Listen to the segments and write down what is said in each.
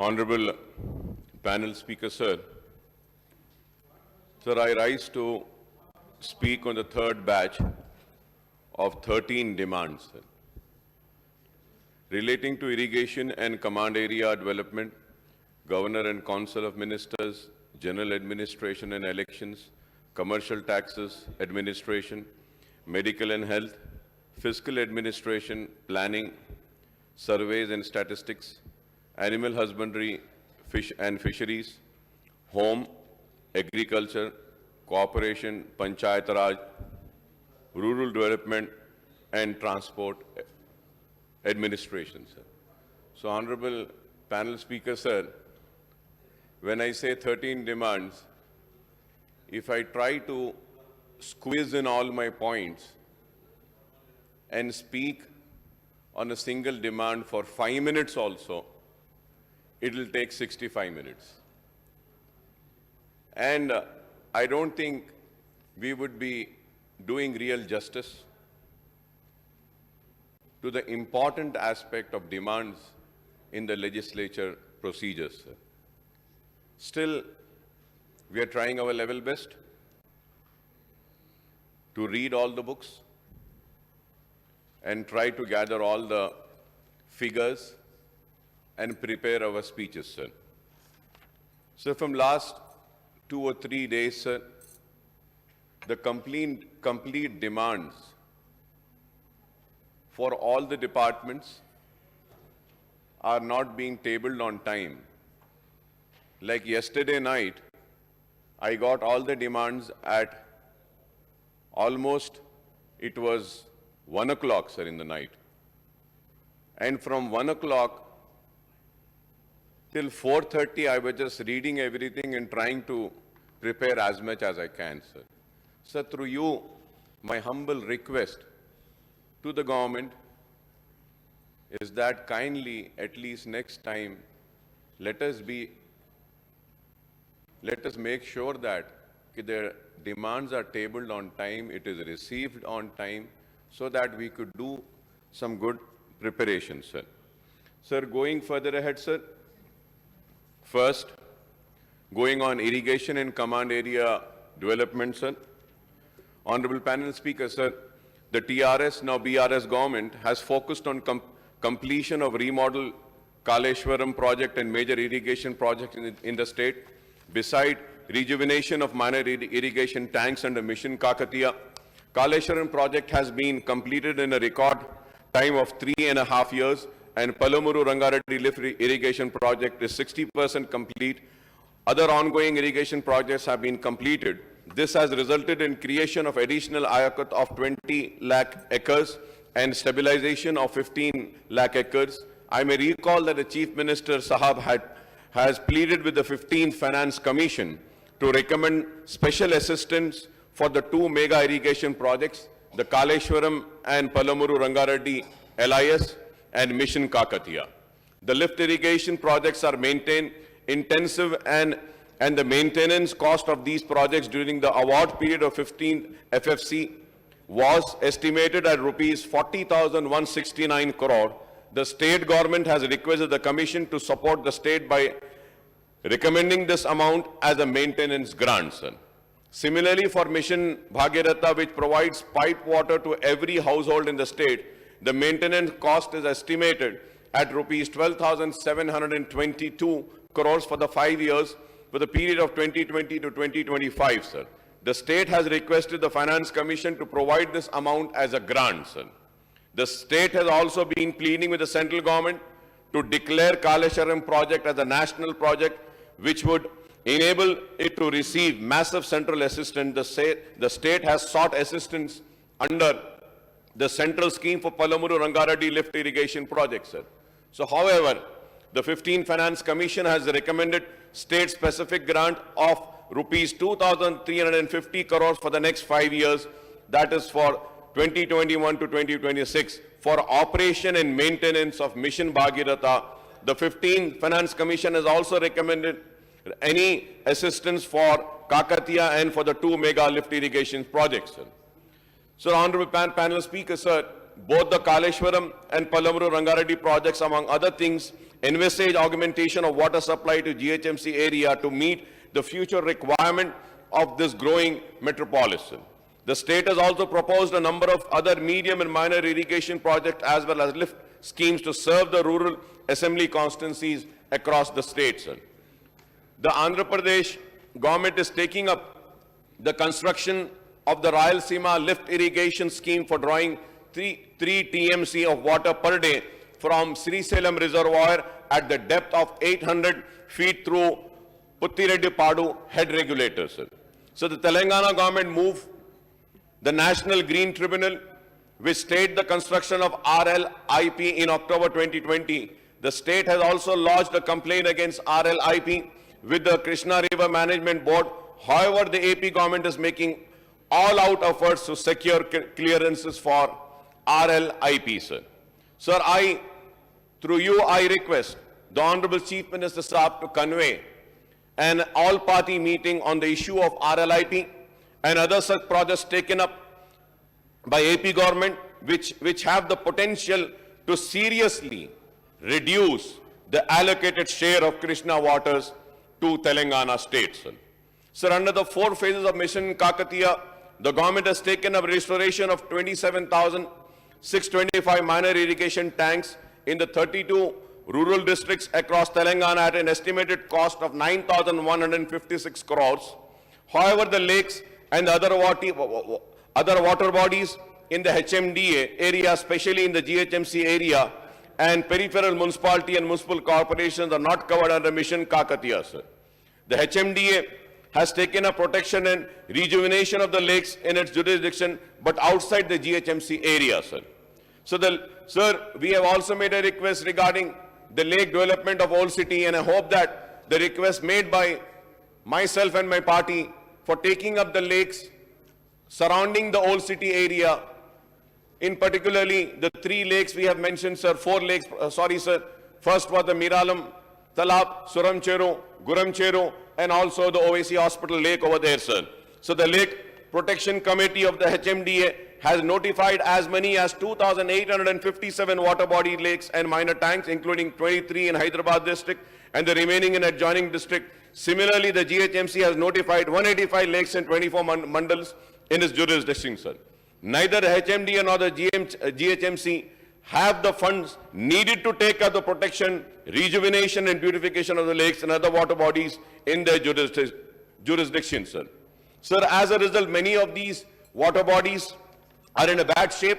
Honorable panel speaker, sir. Sir, I rise to speak on the third batch of 13 demands, sir, relating to irrigation and command area development, Governor and Council of Ministers, General Administration and Elections, Commercial Taxes Administration, Medical and Health, Fiscal Administration, Planning, Surveys and Statistics, Animal Husbandry, Fish and Fisheries, Home, Agriculture, Cooperation, Panchayat Raj, Rural Development and Transport Administration, sir. So, Honorable panel speaker, sir, when I say 13 demands, if I try to squeeze in all my points and speak on a single demand for 5 minutes also, it will take 65 minutes. And I don't think we would be doing real justice to the important aspect of demands in the legislature procedures. Still, we are trying our level best to read all the books and try to gather all the figures and prepare our speeches, sir. So from last 2 or 3 days, sir, the complete demands for all the departments are not being tabled on time. Like yesterday night, I got all the demands at almost, it was 1 o'clock, sir, in the night. And from 1 o'clock till 4:30, I was just reading everything and trying to prepare as much as I can, sir. So through you, my humble request to the government is that kindly, at least next time, let us make sure that the demands are tabled on time, it is received on time, so that we could do some good preparation, sir. Sir, going further ahead, sir, first, going on irrigation and command area development, sir. Honorable panel speaker, sir, the TRS, now BRS government has focused on completion of remodel Kaleshwaram project and major irrigation projects in the state. Beside rejuvenation of minor irrigation tanks under Mission Kakatiya, Kaleshwaram project has been completed in a record time of 3.5 years, and Palamuru Rangareddy lift irrigation project is 60% complete. Other ongoing irrigation projects have been completed. This has resulted in creation of additional ayakat of 20 lakh acres and stabilization of 15 lakh acres. I may recall that the Chief Minister Sahab has pleaded with the 15th Finance Commission to recommend special assistance for the 2 mega irrigation projects, the Kaleshwaram and Palamuru Rangareddy LIS and Mission Kakatiya. The lift irrigation projects are maintained intensive, and the maintenance cost of these projects during the award period of 15 FFC was estimated at rupees 40,169 crore. The state government has requested the commission to support the state by recommending this amount as a maintenance grant, sir. Similarly, for Mission Bhagiratha, which provides pipe water to every household in the state, the maintenance cost is estimated at rupees 12,722 crores for the 5 years for the period of 2020 to 2025, sir. The state has requested the Finance Commission to provide this amount as a grant, sir. The state has also been pleading with the central government to declare Kaleshwaram project as a national project, which would enable it to receive massive central assistance. The state has sought assistance under the central scheme for Palamuru Rangareddy lift irrigation project, sir. So, however, the 15th Finance Commission has recommended state-specific grant of rupees 2,350 crores for the next 5 years, that is for 2021 to 2026, for operation and maintenance of Mission Bhagiratha. The 15th Finance Commission has also recommended any assistance for Kakatiya and for the 2 mega lift irrigation projects, sir. So, Honorable panel speaker, sir, both the Kaleshwaram and Palamuru Rangareddy projects, among other things, envisage augmentation of water supply to GHMC area to meet the future requirement of this growing metropolis. The state has also proposed a number of other medium and minor irrigation projects as well as lift schemes to serve the rural assembly constituencies across the state. The Andhra Pradesh government is taking up the construction of the Rayalaseema lift irrigation scheme for drawing 3 TMC of water per day from Srisalem reservoir at the depth of 800 feet through Puttireddy Padu head regulators. So the Telangana government moved the National Green Tribunal, which stayed the construction of RLIP in October 2020. The state has also lodged a complaint against RLIP with the Krishna River Management Board. However, the AP government is making all-out efforts to secure clearances for RLIP, sir. Sir, through you, I request the Honorable Chief Minister Saab to convey an all-party meeting on the issue of RLIP and other such projects taken up by AP government, which have the potential to seriously reduce the allocated share of Krishna waters to Telangana state, sir. Sir, under the 4 phases of Mission Kakatiya, the government has taken up restoration of 27,625 minor irrigation tanks in the 32 rural districts across Telangana at an estimated cost of 9,156 crores. However, the lakes and the other water bodies in the HMDA area, especially in the GHMC area, and peripheral municipality and municipal corporations are not covered under Mission Kakatiya, sir. The HMDA has taken a protection and rejuvenation of the lakes in its jurisdiction, but outside the GHMC area, sir. So, sir, we have also made a request regarding the lake development of Old City, and I hope that the request made by myself and my party for taking up the lakes surrounding the Old City area, in particularly the 3 lakes we have mentioned, sir, 4 lakes, sorry, sir. First was the Miralam Talab, Suramcheru, Guramcheru, and also the Owaisi Hospital Lake over there, sir. So the Lake Protection Committee of the HMDA has notified as many as 2,857 water body lakes and minor tanks, including 23 in Hyderabad district and the remaining in adjoining district. Similarly, the GHMC has notified 185 lakes and 24 mandals in its jurisdiction, sir. Neither HMDA nor the GHMC have the funds needed to take up the protection, rejuvenation and beautification of the lakes and other water bodies in their jurisdiction, sir. Sir, as a result, many of these water bodies are in a bad shape,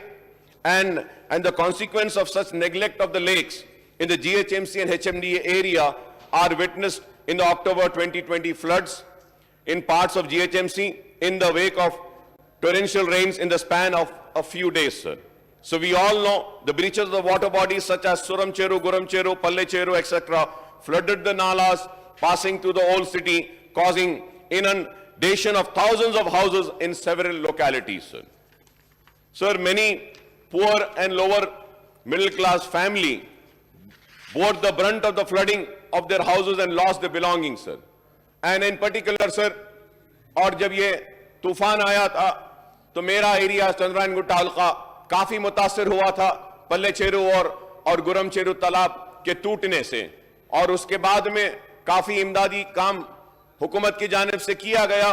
and the consequence of such neglect of the lakes in the GHMC and HMDA area are witnessed in the October 2020 floods in parts of GHMC in the wake of torrential rains in the span of a few days, sir. So we all know the breaches of the water bodies such as Suramcheru, Guramcheru, Pallecheru, etc. flooded the nalas passing through the Old City, causing inundation of thousands of houses in several localities, sir. Sir, many poor and lower middle class family bore the brunt of the flooding of their houses and lost their belongings, sir. And in particular, sir, और जब ये तूफान आया था तो मेरा area Chandrayaan Gutta हल्का काफी मुतासिर हुआ था पल्लेचेरू और गुरमचेरू तालाब के टूटने से, और उसके बाद में काफी इमदादी काम हुकूमत की जानिब से किया गया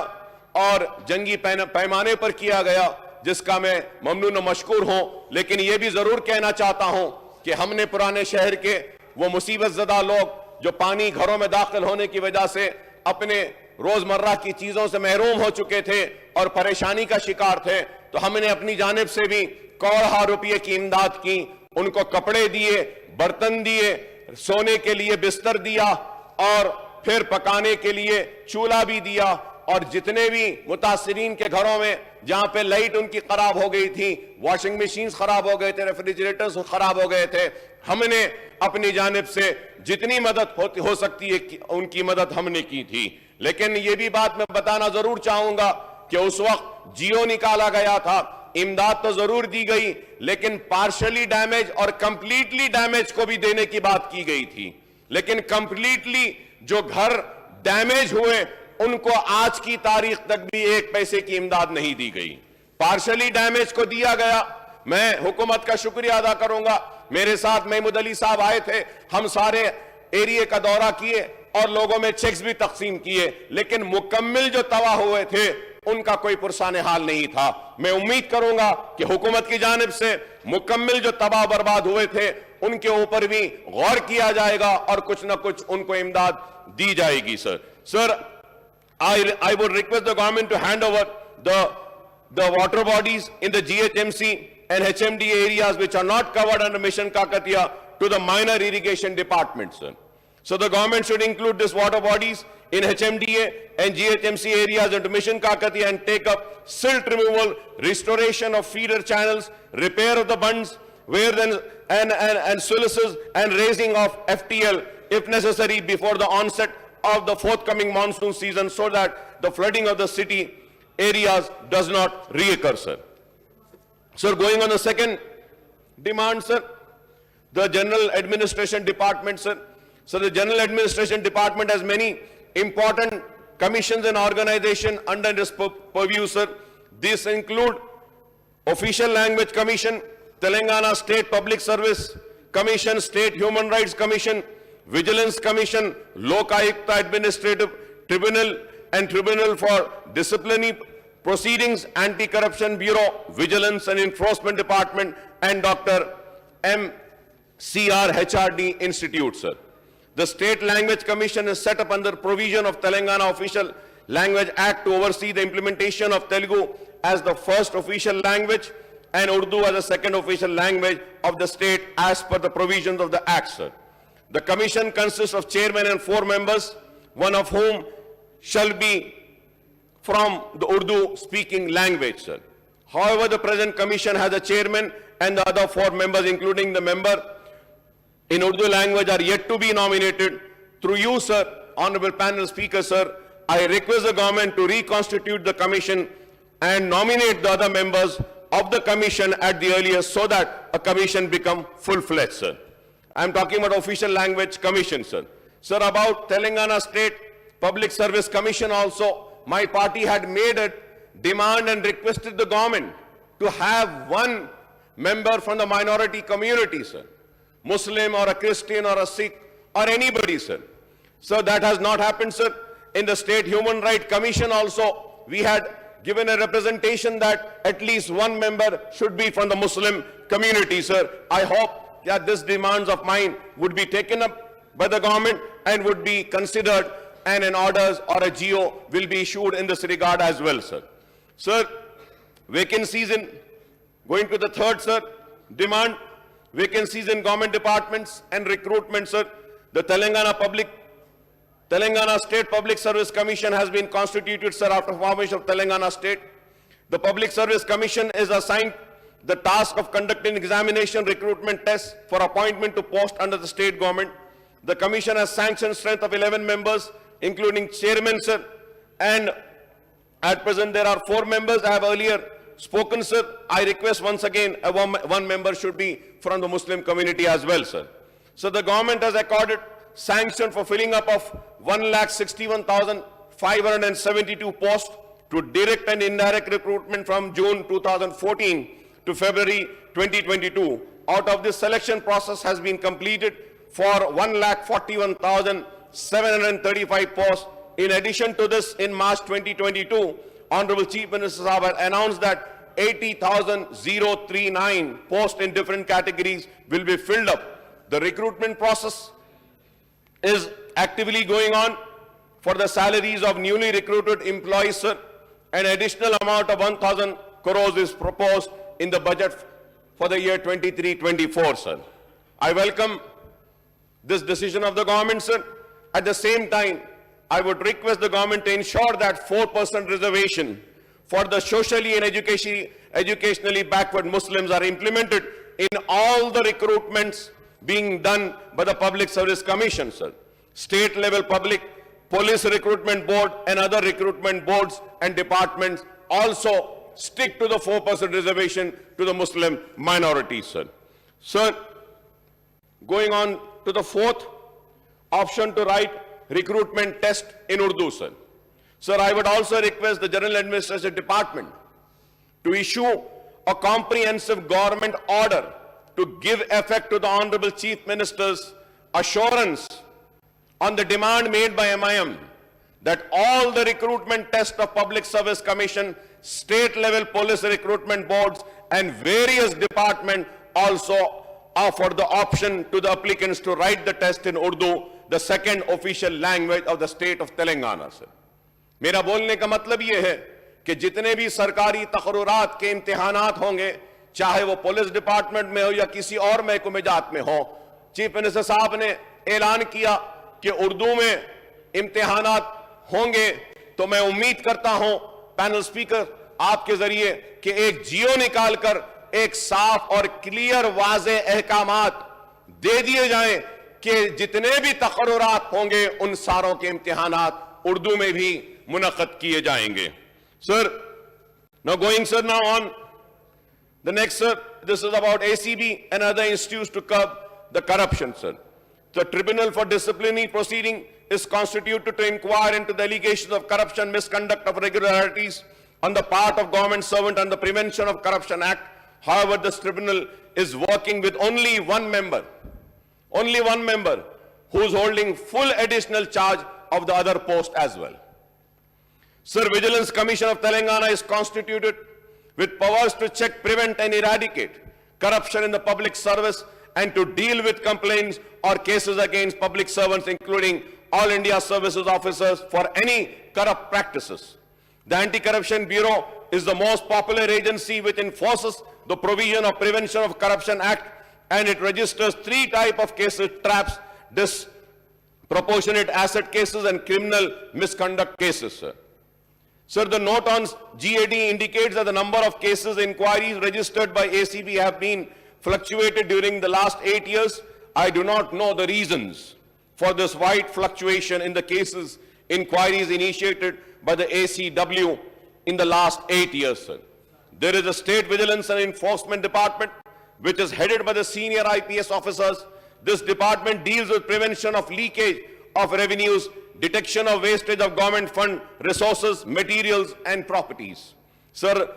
और जंगी पैमाने पर किया गया, जिसका मैं ममनून और मशकूर हूं। लेकिन यह भी जरूर कहना चाहता हूं कि हमने पुराने शहर के वो मुसीबत ज़दा लोग जो पानी घरों में दाखिल होने की वजह से अपने रोजमर्रा की चीजों से महरूम हो चुके थे और परेशानी का शिकार थे, तो हमने अपनी जानिब से भी करोड़ों रुपये की इमदाद की, उनको कपड़े दिए, बर्तन दिए, सोने के लिए बिस्तर दिया और फिर पकाने के लिए चूल्हा भी दिया, और जितने भी मुतासिरीन के घरों में जहां पे लाइट उनकी खराब हो गई थी, वॉशिंग मशीन खराब हो गए थे, रेफ्रिजरेटर्स खराब हो गए थे, हमने अपनी जानिब से जितनी मदद हो सकती है उनकी मदद हमने की थी। लेकिन ये भी बात मैं बताना जरूर चाहूंगा कि उस वक्त जियो निकाला गया था, इमदाद तो जरूर दी गई, लेकिन पार्शली डैमेज और कंप्लीटली डैमेज को भी देने की बात की गई थी। लेकिन कंप्लीटली जो घर डैमेज हुए उनको आज की तारीख तक भी 1 पैसे की इमदाद नहीं दी गई। पार्शली डैमेज को दिया गया, मैं हुकूमत का शुक्रिया अदा करूंगा। मेरे साथ महमूद अली साहब आए थे, हम सारे एरिया का दौरा किए और लोगों में चेक्स भी तकसीम किए, लेकिन मुकम्मल जो तबाह हुए थे उनका कोई पुरसाने हाल नहीं था। मैं उम्मीद करूंगा कि हुकूमत की जानिब से मुकम्मल जो तबाह बर्बाद हुए थे उनके ऊपर भी गौर किया जाएगा और कुछ न कुछ उनको इमदाद दी जाएगी। Sir, I would request the government to hand over the water bodies in the GHMC and HMD areas which are not covered under Mission Kakatiya to the minor irrigation department, sir. So the government should include these water bodies in HMDA and GHMC areas into Mission Kakatiya and take up silt removal, restoration of feeder channels, repair of the bunds, where then and sluices and raising of FTL if necessary before the onset of the forthcoming monsoon season, so that the flooding of the city areas does not reoccur, sir. Sir, going on the second demand, sir, the General Administration Department, sir. So the General Administration Department has many important commissions and organizations under its purview, sir. These include Official Language Commission, Telangana State Public Service Commission, State Human Rights Commission, Vigilance Commission, Lok Ayukta Administrative Tribunal and Tribunal for Disciplinary Proceedings, Anti-Corruption Bureau, Vigilance and Enforcement Department, and Dr. M.C.R. HRD Institute, sir. The State Language Commission is set up under provision of Telangana Official Language Act to oversee the implementation of Telugu as the first official language and Urdu as the second official language of the state as per the provisions of the Act, sir. The commission consists of chairman and 4 members, one of whom shall be from the Urdu speaking language, sir. However, the present commission has a chairman and the other 4 members, including the member in Urdu language, are yet to be nominated. Through you, sir, Honorable Panel Speaker, sir, I request the government to reconstitute the commission and nominate the other members of the commission at the earliest so that a commission become full-fledged, sir. I am talking about Official Language Commission, sir. Sir, about Telangana State Public Service Commission also, my party had made a demand and requested the government to have one member from the minority community, sir. Muslim or a Christian or a Sikh or anybody, sir. So that has not happened, sir. In the State Human Rights Commission also, we had given a representation that at least one member should be from the Muslim community, sir. I hope that these demands of mine would be taken up by the government and would be considered, and an orders or a GO will be issued in this regard as well, sir. Sir, vacancies in, going to the third, sir, demand, vacancies in government departments and recruitment, sir. The Telangana State Public Service Commission has been constituted, sir, after formation of Telangana State. The Public Service Commission is assigned the task of conducting examination recruitment tests for appointment to post under the state government. The commission has sanctioned strength of 11 members, including chairman, sir, and at present there are 4 members. I have earlier spoken, sir. I request once again one member should be from the Muslim community as well, sir. So the government has accorded sanction for filling up of 1,61,572 posts to direct and indirect recruitment from June 2014 to February 2022. Out of this, selection process has been completed for 1,41,735 posts. In addition to this, in March 2022, Honorable Chief Minister Sahab had announced that 80,039 posts in different categories will be filled up. The recruitment process is actively going on for the salaries of newly recruited employees, sir. An additional amount of 1,000 crores is proposed in the budget for the year 23-24, sir. I welcome this decision of the government, sir. At the same time, I would request the government to ensure that 4% reservation for the socially and educationally backward Muslims are implemented in all the recruitments being done by the Public Service Commission, sir. State level public, police recruitment board and other recruitment boards and departments also stick to the 4% reservation to the Muslim minority, sir. Sir, going on to the fourth option to write recruitment test in Urdu, sir. Sir, I would also request the General Administration Department to issue a comprehensive government order to give effect to the Honorable Chief Minister's assurance on the demand made by MIM that all the recruitment tests of Public Service Commission, state-level police recruitment boards, and various departments also offer the option to the applicants to write the test in Urdu, the second official language of the state of Telangana. Sir, मेरा बोलने का मतलब ये है कि जितने भी सरकारी तकर्रुरात के इम्तिहानात होंगे, चाहे वो पुलिस डिपार्टमेंट में हो या किसी और महकमे जात में हो, चीफ मिनिस्टर साहब ने ऐलान किया कि उर्दू में इम्तिहानात होंगे, तो मैं उम्मीद करता हूं पैनल स्पीकर आपके जरिए कि एक जियो निकालकर एक साफ और क्लियर वाज़े अहकामात दे दिए जाएं कि जितने भी तकर्रुरात होंगे उन सारों के इम्तिहानात उर्दू में भी मुनक़द किए जाएंगे. Sir, now going sir now on the next, sir, this is about ACB and other institutes to curb the corruption. Sir, the Tribunal for Disciplinary Proceeding is constituted to inquire into the allegations of corruption, misconduct of irregularities on the part of government servant and the Prevention of Corruption Act. However, this tribunal is working with only one member who is holding full additional charge of the other post as well. Sir, Vigilance Commission of Telangana is constituted with powers to check, prevent and eradicate corruption in the public service and to deal with complaints or cases against public servants, including all India services officers, for any corrupt practices. The Anti-Corruption Bureau is the most popular agency which enforces the provision of Prevention of Corruption Act, and it registers 3 types of cases: traps, disproportionate asset cases and criminal misconduct cases. Sir, the note on GAD indicates that the number of cases inquiries registered by ACB have been fluctuated during the last 8 years. I do not know the reasons for this wide fluctuation in the cases inquiries initiated by the ACW in the last 8 years, sir. There is a State Vigilance and Enforcement Department which is headed by the senior IPS officers. This department deals with prevention of leakage of revenues, detection of wastage of government fund resources, materials and properties. Sir,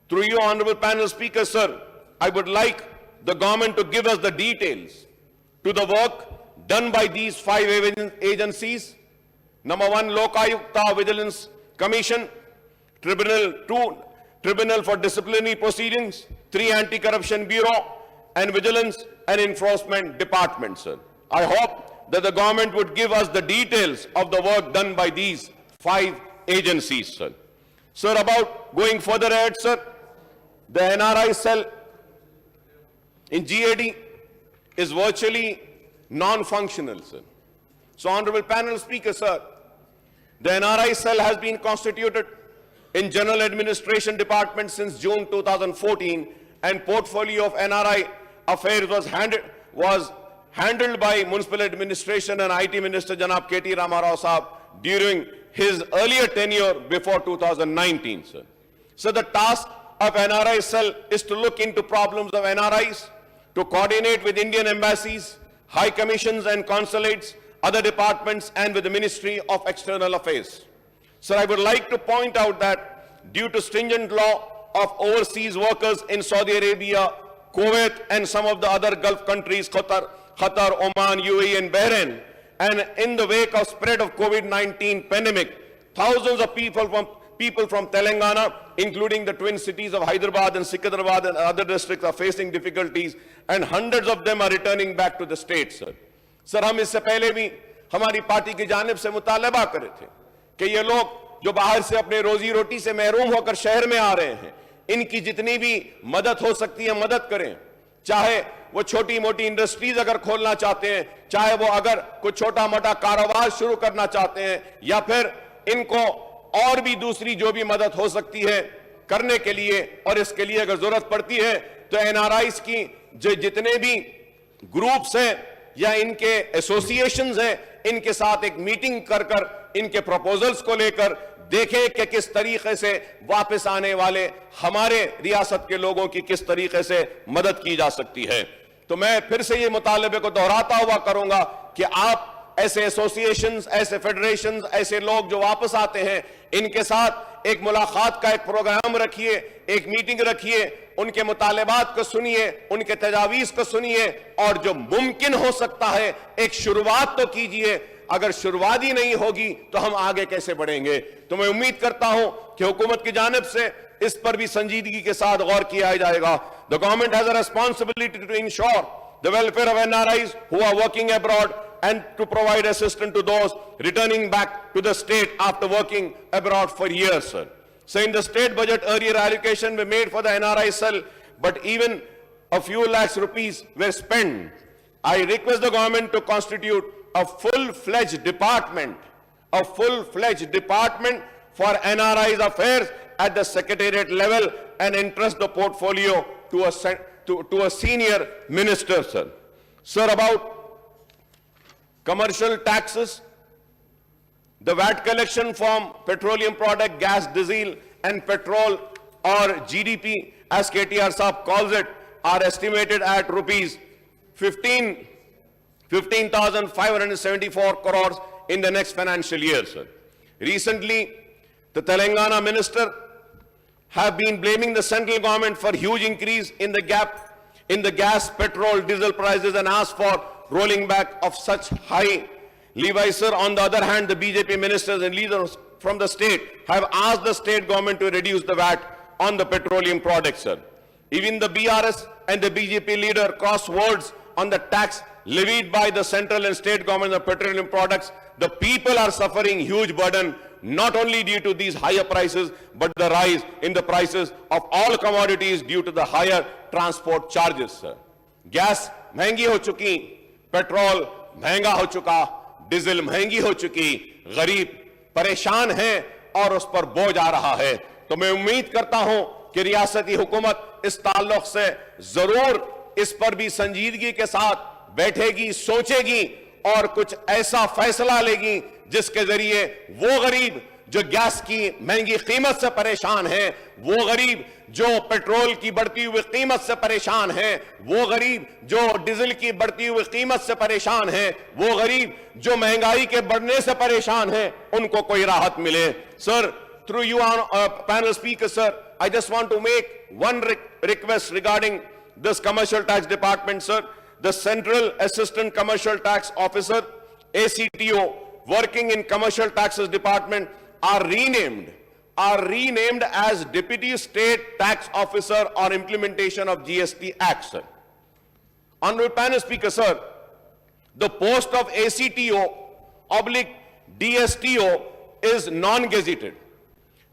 through you, Honorable Panel Speaker, sir, I would like the government to give us the details to the work done by these 5 agencies. Number 1, Lokayukta Vigilance Commission. Tribunal 2, Tribunal for Disciplinary Proceedings. 3, Anti-Corruption Bureau and Vigilance and Enforcement Department, sir. I hope that the government would give us the details of the work done by these 5 agencies, sir. Sir, about going further ahead, sir, the NRI cell in GAD is virtually non-functional, sir. So, Honorable Panel Speaker, sir, the NRI cell has been constituted in General Administration Department since June 2014, and portfolio of NRI affairs was handled by Municipal Administration and IT Minister Janab K.T. Rama Rao Saab during his earlier tenure before 2019, sir. So the task of NRI cell is to look into problems of NRIs, to coordinate with Indian embassies, high commissions and consulates, other departments, and with the Ministry of External Affairs. Sir, I would like to point out that due to stringent law of overseas workers in Saudi Arabia, Kuwait, and some of the other Gulf countries, Qatar, Oman, UAE, and Bahrain, and in the wake of spread of COVID-19 pandemic, thousands of people from Telangana, including the twin cities of Hyderabad and Secunderabad and other districts, are facing difficulties, and hundreds of them are returning back to the state, sir. Sir, हम इससे पहले भी हमारी party की जानिब से मुतालबा कर रहे थे कि ये लोग जो बाहर से अपने रोजी रोटी से महरूम होकर शहर में आ रहे हैं, इनकी जितनी भी मदद हो सकती है मदद करें. चाहे वो छोटी मोटी इंडस्ट्रीज अगर खोलना चाहते हैं, चाहे वो अगर कुछ छोटा मोटा कारोबार शुरू करना चाहते हैं, या फिर इनको और भी दूसरी जो भी मदद हो सकती है करने के लिए, और इसके लिए अगर जरूरत पड़ती है तो एनआरआईज की जो जितने भी ग्रुप्स हैं या इनके एसोसिएशंस हैं, इनके साथ एक मीटिंग कर इनके प्रपोजल्स को लेकर देखें कि किस तरीके से वापस आने वाले हमारे रियासत के लोगों की किस तरीके से मदद की जा सकती है. तो मैं फिर से ये मुतालबे को दोहराता हुआ करूंगा कि आप ऐसे एसोसिएशंस, ऐसे फेडरेशंस, ऐसे लोग जो वापस आते हैं, इनके साथ एक मुलाकात का एक प्रोग्राम रखिए, एक मीटिंग रखिए, उनके मुतालबात को सुनिए, उनके तजावीज को सुनिए, और जो मुमकिन हो सकता है एक शुरुआत तो कीजिए। अगर शुरुआत ही नहीं होगी तो हम आगे कैसे बढ़ेंगे? तो मैं उम्मीद करता हूं कि हुकूमत की जानिब से इस पर भी संजीदगी के साथ गौर किया जाएगा। The government has a responsibility to ensure the welfare of NRIs who are working abroad and to provide assistance to those returning back to the state after working abroad for years, sir. So in the state budget, earlier allocation were made for the NRI cell, but even a few lakhs rupees were spent. I request the government to constitute a full-fledged department for NRIs affairs at the secretariat level and entrust the portfolio to a senior minister, sir. Sir, about commercial taxes, the VAT collection from petroleum product, gas, diesel, and petrol, or GDP, as KTR Saab calls it, are estimated at rupees 15,574 crores in the next financial year, sir. Recently, the Telangana minister have been blaming the central government for huge increase in the gap in the gas, petrol, diesel prices and asked for rolling back of such high levies, sir. On the other hand, the BJP ministers and leaders from the state have asked the state government to reduce the VAT on the petroleum products, sir. Even the BRS and the BJP leader cross words on the tax levied by the central and state government on petroleum products. The people are suffering huge burden, not only due to these higher prices, but the rise in the prices of all commodities due to the higher transport charges, sir. Gas महंगी हो चुकी, petrol महंगा हो चुका, diesel महंगी हो चुकी, गरीब परेशान हैं और उस पर बोझ आ रहा है। तो मैं उम्मीद करता हूं कि रियासती हुकूमत इस ताल्लुक से जरूर इस पर भी संजीदगी के साथ बैठेगी, सोचेगी और कुछ ऐसा फैसला लेगी जिसके जरिए वो गरीब जो गैस की महंगी कीमत से परेशान है, वो गरीब जो पेट्रोल की बढ़ती हुई कीमत से परेशान है, वो गरीब जो डीजल की बढ़ती हुई कीमत से परेशान है, वो गरीब जो महंगाई के बढ़ने से परेशान है, उनको कोई राहत मिले। Sir, through you on panel speaker, sir, I just want to make one request regarding this commercial tax department, sir. The Central Assistant Commercial Tax Officer, ACTO, working in Commercial Taxes Department are renamed as Deputy State Tax Officer on implementation of GST Act, sir. Honorable panel speaker, sir, the post of ACTO/DSTO is non-gazetted.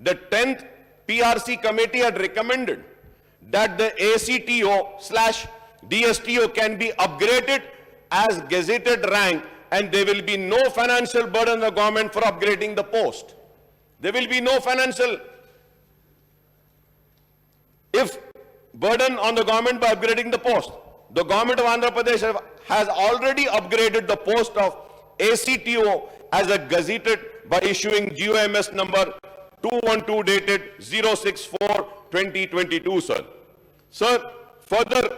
The 10th PRC committee had recommended that the ACTO/DSTO can be upgraded as gazetted rank, and there will be no financial burden on the government for upgrading the post. There will be no financial burden on the government by upgrading the post. The government of Andhra Pradesh has already upgraded the post of ACTO as a gazetted by issuing GOMS number 212 dated 064/2022, sir. Sir, further,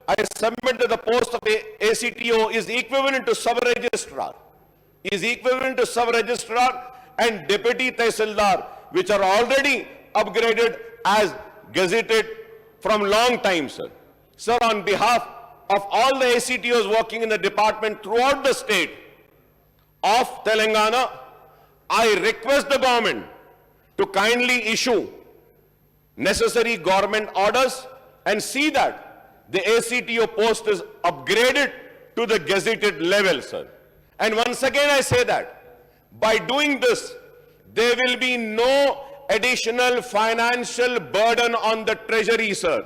I submit that the post of ACTO is equivalent to sub-registrar, and deputy tehsildar, which are already upgraded as gazetted from long time, sir. Sir, on behalf of all the ACTOs working in the department throughout the state of Telangana, I request the government to kindly issue necessary government orders and see that the ACTO post is upgraded to the gazetted level, sir. And once again I say that by doing this, there will be no additional financial burden on the treasury, sir.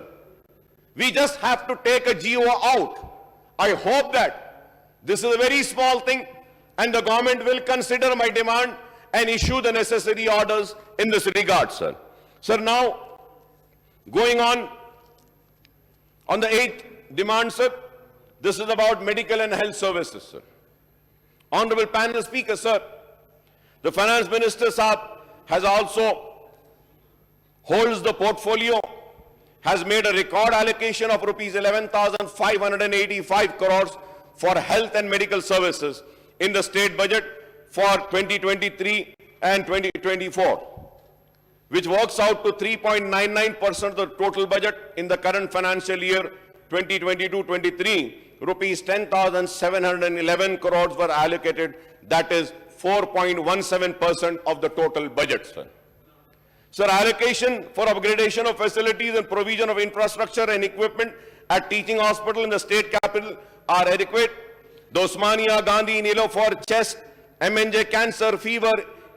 We just have to take a GO out. I hope that this is a very small thing and the government will consider my demand and issue the necessary orders in this regard, sir. Sir, now going on the 8th demand, sir, this is about medical and health services, sir. Honorable panel speaker, sir, the finance minister Saab has also holds the portfolio, has made a record allocation of rupees 11,585 crores for health and medical services in the state budget for 2023 and 2024, which works out to 3.99% of the total budget in the current financial year 2022-23. Rupees 10,711 crores were allocated. That is 4.17% of the total budget, sir. Sir, allocation for upgradation of facilities and provision of infrastructure and equipment at teaching hospital in the state capital are adequate. The Osmania Gandhi Nilo for chest, MNJ cancer, fever,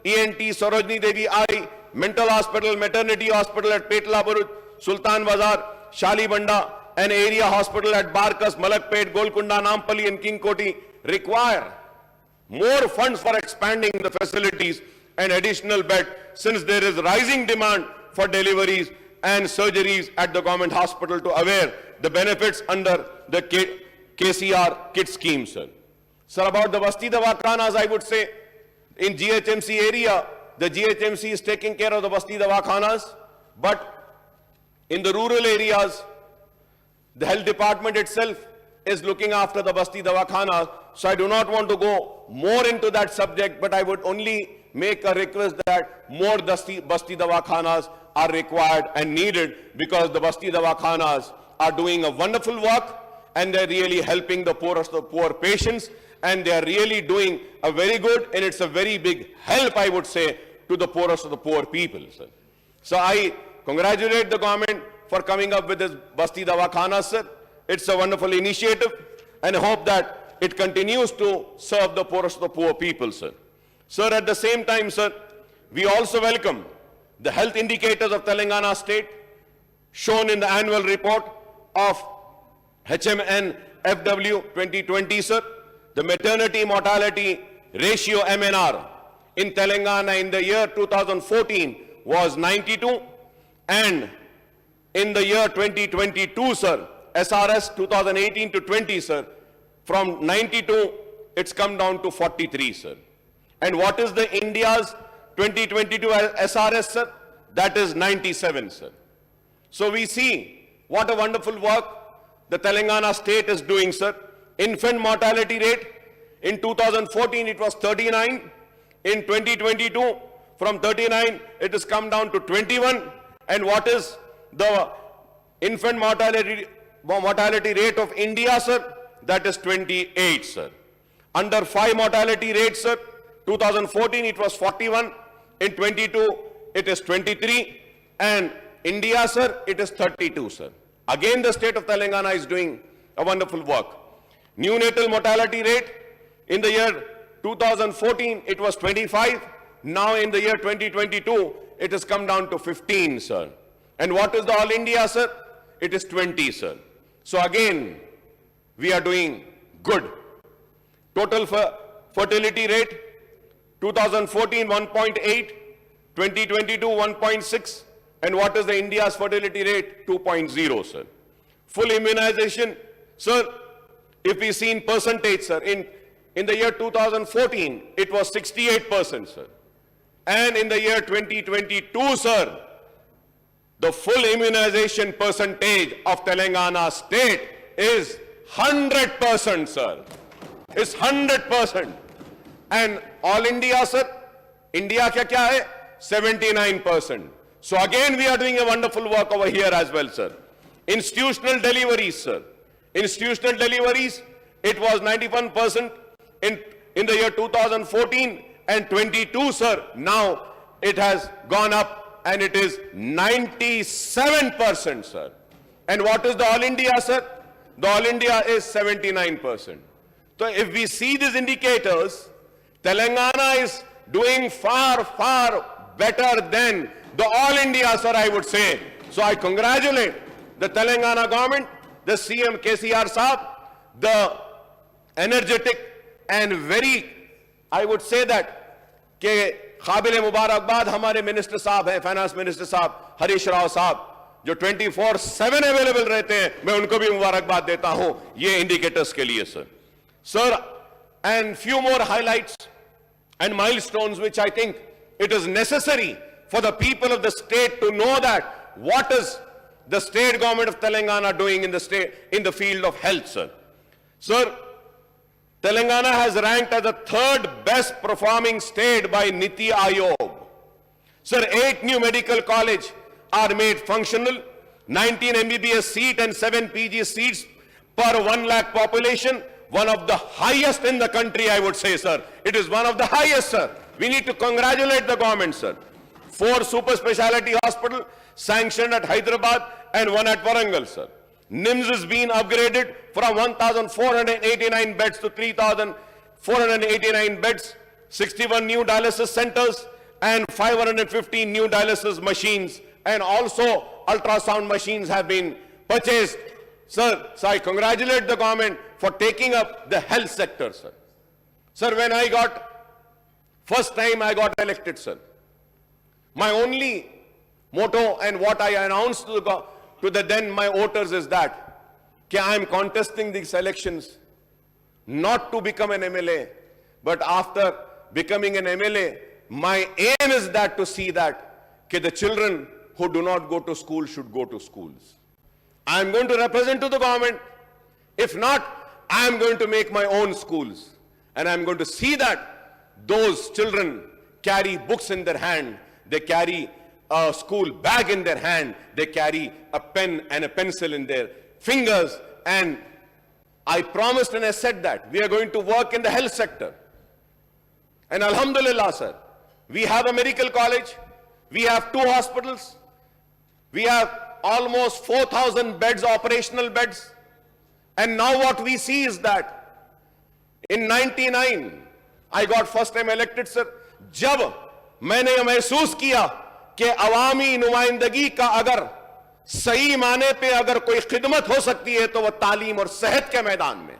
ENT, Sarojini Devi eye, mental hospital, maternity hospital at Petla Burud, Sultan Bazar, Shalibanda, and area hospital at Barkas, Malakpet, Golconda, Nampally and King Koti require more funds for expanding the facilities and additional bed, since there is rising demand for deliveries and surgeries at the government hospital to avail the benefits under the KCR kit scheme, sir. Sir, about the Basti Dawakhanas, I would say in GHMC area, the GHMC is taking care of the Basti Dawakhanas, but in the rural areas, the health department itself is looking after the Basti Dawakhanas. So I do not want to go more into that subject, but I would only make a request that more Basti Dawakhanas are required and needed, because the Basti Dawakhanas are doing a wonderful work and they're really helping the poorest of poor patients, and they're really doing a very good, and it's a very big help, I would say, to the poorest of the poor people, sir. So I congratulate the government for coming up with this Basti Dawakhana, sir. It's a wonderful initiative, and I hope that it continues to serve the poorest of the poor people, sir. Sir, at the same time, sir, we also welcome the health indicators of Telangana state shown in the annual report of HMN FW 2020, sir. The maternity mortality ratio MNR in Telangana in the year 2014 was 92, and in the year 2022, sir, SRS 2018 to 20, sir, from 92, it's come down to 43, sir. And what is the India's 2022 SRS, sir? That is 97, sir. So we see what a wonderful work the Telangana state is doing, sir. Infant mortality rate, in 2014 it was 39. In 2022, from 39, it has come down to 21. And what is the infant mortality rate of India, sir? That is 28, sir. Under 5 mortality rate, sir, 2014 it was 41. In 22, it is 23. And India, sir, it is 32, sir. Again, the state of Telangana is doing a wonderful work. Neonatal mortality rate, in the year 2014, it was 25. Now in the year 2022, it has come down to 15, sir. And what is the All India, sir? It is 20, sir. So again, we are doing good. Total fertility rate, 2014, 1.8, 2022, 1.6. And what is the India's fertility rate? 2.0, sir. Full immunization, sir, if we see in percentage, sir, in the year 2014, it was 68%, sir. And in the year 2022, sir, the full immunization percentage of Telangana state is 100%, sir. It's 100%. And all India, sir, India kya hai? 79%. So again, we are doing a wonderful work over here as well, sir. Institutional deliveries, sir. Institutional deliveries, it was 91% in the year 2014 and 22, sir. Now it has gone up and it is 97%, sir. And what is the All India, sir? The All India is 79%. So if we see these indicators, Telangana is doing far, far better than the All India, sir, I would say. So I congratulate the Telangana government, the CM KCR Saab, the energetic and very, I would say that, कि काबिल मुबारकबाद हमारे minister साहब हैं, finance minister साहब हरीश राव साहब, जो 24/7 available रहते हैं, मैं उनको भी मुबारकबाद देता हूं ये इंडिकेटर्स के लिए, sir. Sir, and few more highlights and milestones which I think it is necessary for the people of the state to know that what is the state government of Telangana doing in the field of health, sir. Sir, Telangana has ranked as the third best performing state by Niti Aayog. Sir, 8 new medical colleges are made functional, 19 MBBS seats and 7 PG seats per 1 lakh population. One of the highest in the country, I would say, sir. It is one of the highest, sir. We need to congratulate the government, sir. 4 super speciality hospitals sanctioned at Hyderabad and 1 at Warangal, sir. NIMS is being upgraded from 1,489 beds to 3,489 beds, 61 new dialysis centers and 515 new dialysis machines, and also ultrasound machines have been purchased. Sir, so I congratulate the government for taking up the health sector, sir. Sir, when first time I got elected, sir, my only motto and what I announced to the then my voters is that I am contesting these elections not to become an MLA, but after becoming an MLA, my aim is that to see that the children who do not go to school should go to schools. I am going to represent to the government. If not, I am going to make my own schools. And I am going to see that those children carry books in their hand, they carry a school bag in their hand, they carry a pen and a pencil in their fingers. And I promised and I said that we are going to work in the health sector. And Alhamdulillah, sir, we have a medical college, we have 2 hospitals, we have almost 4,000 beds, operational beds. And now what we see is that in 99, I got first time elected, sir. जब मैंने ये महसूस किया कि अवामी नुमाइंदगी का अगर सही माने पे अगर कोई खिदमत हो सकती है तो वह तालीम और सेहत के मैदान में,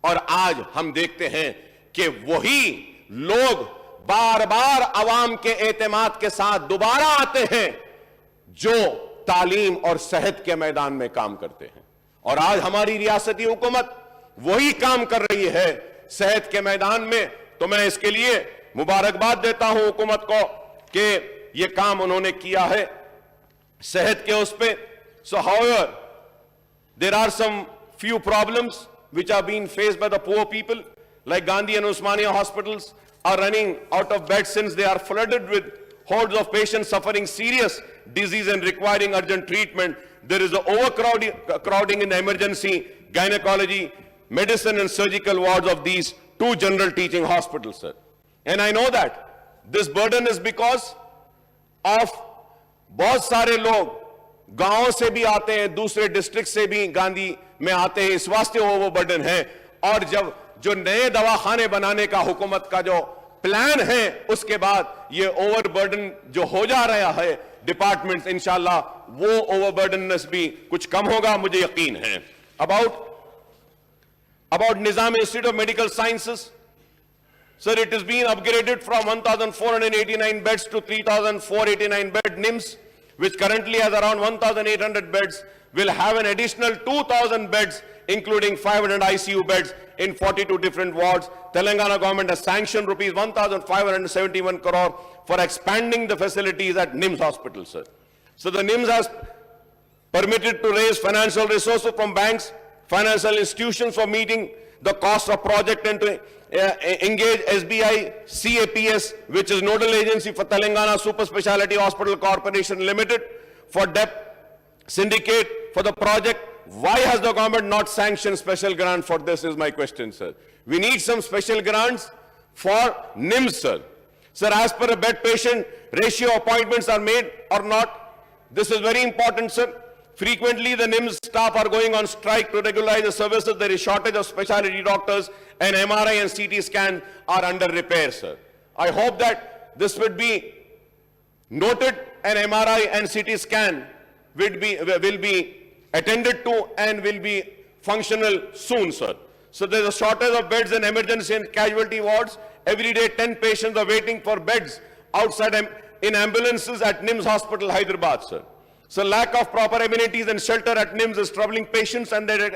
और आज हम देखते हैं कि वही लोग बार बार अवाम के एतमाद के साथ दोबारा आते हैं जो तालीम और सेहत के मैदान में काम करते हैं. और आज हमारी रियासती हुकूमत वही काम कर रही है सेहत के मैदान में. तो मैं इसके लिए मुबारकबाद देता हूं हुकूमत को कि ये काम उन्होंने किया है सेहत के उस पे. So however, there are some few problems which are being faced by the poor people, like Gandhi and Usmania hospitals are running out of beds since they are flooded with hordes of patients suffering serious disease and requiring urgent treatment. There is an overcrowding in the emergency, gynecology, medicine and surgical wards of these 2 general teaching hospitals, sir. And I know that this burden is because of बहुत सारे लोग गांव से भी आते हैं, दूसरे district से भी गांधी में आते हैं, इस वास्ते वो बर्डन है. और जब जो नए दवाखाने बनाने का हुकूमत का जो प्लान है उसके बाद ये ओवरबर्डन जो हो जा रहा है डिपार्टमेंट्स, इंशाल्लाह वो ओवरबर्डननेस भी कुछ कम होगा, मुझे यकीन है. About Nizam Institute of Medical Sciences, sir, it is being upgraded from 1,489 beds to 3,489 bed. NIMS, which currently has around 1,800 beds, will have an additional 2,000 beds, including 500 ICU beds in 42 different wards. Telangana government has sanctioned rupees 1,571 crore for expanding the facilities at NIMS hospital, sir. So the NIMS has permitted to raise financial resources from banks, financial institutions for meeting the cost of project and to engage SBI CAPS, which is nodal agency for Telangana Super Speciality Hospital Corporation Limited, for debt syndicate for the project. Why has the government not sanctioned special grant for this is my question, sir. We need some special grants for NIMS, sir. Sir, as per a bed patient ratio, appointments are made or not. This is very important, sir. Frequently, the NIMS staff are going on strike to regularize the services. There is shortage of specialty doctors, and MRI and CT scan are under repair, sir. I hope that this would be noted, and MRI and CT scan will be attended to and will be functional soon, sir. So there is a shortage of beds in emergency and casualty wards. Every day, 10 patients are waiting for beds outside in ambulances at NIMS Hospital, Hyderabad, sir. So lack of proper amenities and shelter at NIMS is troubling patients and their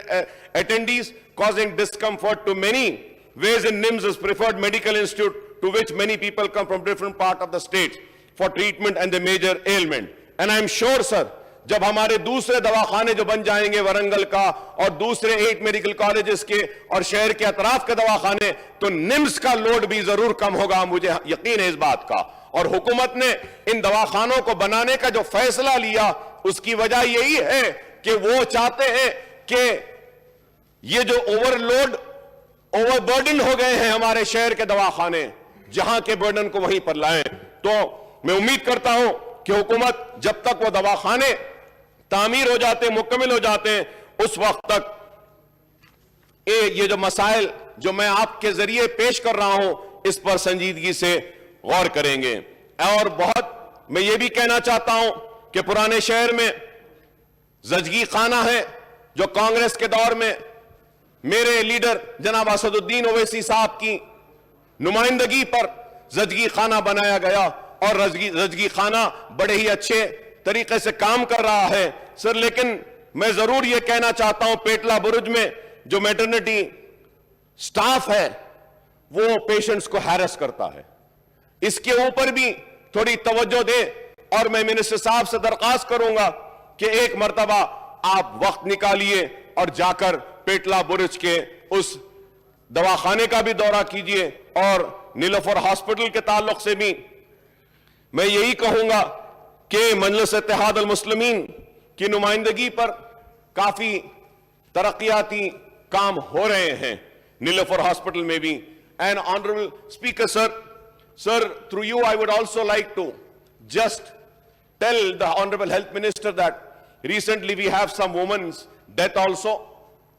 attendees, causing discomfort to many. Whereas in NIMS is preferred medical institute to which many people come from different parts of the state for treatment and the major ailment. And I'm sure, sir, जब हमारे दूसरे दवाखाने जो बन जाएंगे वरंगल का और दूसरे 8 मेडिकल कॉलेजेस के और शहर के अतराफ के दवाखाने, तो निम्स का लोड भी जरूर कम होगा, मुझे यकीन है इस बात का। और हुकूमत ने इन दवाखानों को बनाने का जो फैसला लिया उसकी वजह यही है कि वो चाहते हैं कि ये जो ओवरबर्डन हो गए हैं हमारे शहर के दवाखाने, जहां के बर्डन को वहीं पर लाएं। तो मैं उम्मीद करता हूं कि हुकूमत जब तक वो दवाखाने तामीर हो जाते, मुकम्मल हो जाते हैं, उस वक्त तक ये जो मसाइल जो मैं आपके जरिए पेश कर रहा हूं इस पर संजीदगी से गौर करेंगे। और बहुत मैं ये भी कहना चाहता हूं कि पुराने शहर में जजगी खाना है जो कांग्रेस के दौर में मेरे लीडर जनाब असदुद्दीन ओवैसी साहब की नुमाइंदगी पर जजगी खाना बनाया गया और जजगी खाना बड़े ही अच्छे तरीके से काम कर रहा है सर। लेकिन मैं जरूर यह कहना चाहता हूं, पेटला बुरुज में जो मैटरनिटी स्टाफ है वो पेशेंट्स को हैरेस करता है, इसके ऊपर भी थोड़ी तवज्जो दे। और मैं मिनिस्टर साहब से दरखास्त करूंगा कि एक मर्तबा आप वक्त निकालिए और जाकर पेटला बुरुज के उस दवाखाने का भी दौरा कीजिए। और नीलोफर हॉस्पिटल के ताल्लुक से भी मैं यही कहूंगा कि मजलिस इत्तेहाद अल मुस्लिमीन की नुमाइंदगी पर काफी तरक्याती काम हो रहे हैं नीलोफर हॉस्पिटल में भी। And honourable speaker sir, through you I would also like to just tell the honorable health minister that recently we have some women's death also,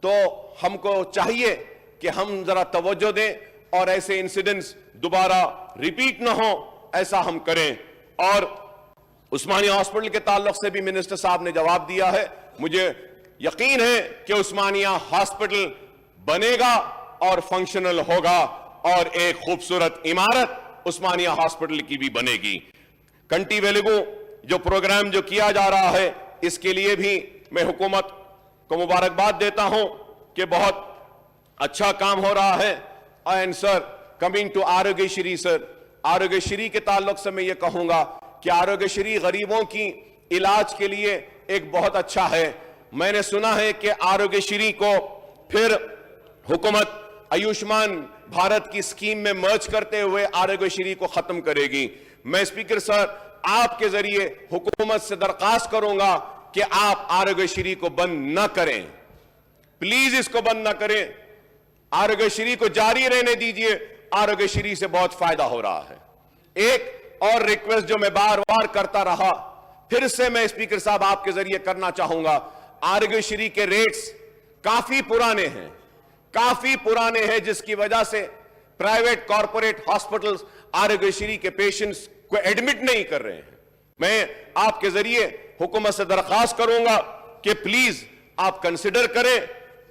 तो हमको चाहिए कि हम जरा तवज्जो दें और ऐसे इंसिडेंट्स दोबारा रिपीट ना हो, ऐसा हम करें। और उस्मानिया हॉस्पिटल के ताल्लुक से भी मिनिस्टर साहब ने जवाब दिया है। मुझे यकीन है कि उस्मानिया हॉस्पिटल बनेगा और फंक्शनल होगा और एक खूबसूरत इमारत उस्मानिया हॉस्पिटल की भी बनेगी। कंटी वेलुगु जो प्रोग्राम जो किया जा रहा है इसके लिए भी मैं हुकूमत को मुबारकबाद देता हूं कि बहुत अच्छा काम हो रहा है। And sir, coming to Aarogyasri sir, Aarogyasri के ताल्लुक से मैं ये कहूंगा कि आरोग्यश्री गरीबों की इलाज के लिए एक बहुत अच्छा है। मैंने सुना है कि आरोग्यश्री को फिर हुकूमत आयुष्मान भारत की स्कीम में मर्ज करते हुए आरोग्यश्री को खत्म करेगी। मैं स्पीकर सर आपके जरिए हुकूमत से दरखास्त करूंगा कि आप आरोग्यश्री को बंद न करें, प्लीज इसको बंद न करें, आरोग्यश्री को जारी रहने दीजिए। आरोग्यश्री से बहुत फायदा हो रहा है। एक और रिक्वेस्ट जो मैं बार बार करता रहा, फिर से मैं स्पीकर साहब आपके जरिए करना चाहूंगा, आरोग्यश्री के रेट्स काफी पुराने हैं जिसकी वजह से प्राइवेट कॉरपोरेट हॉस्पिटल्स आरोग्यश्री के पेशेंट्स को एडमिट नहीं कर रहे हैं। मैं आपके जरिए हुकूमत से दरखास्त करूंगा कि प्लीज आप कंसिडर करें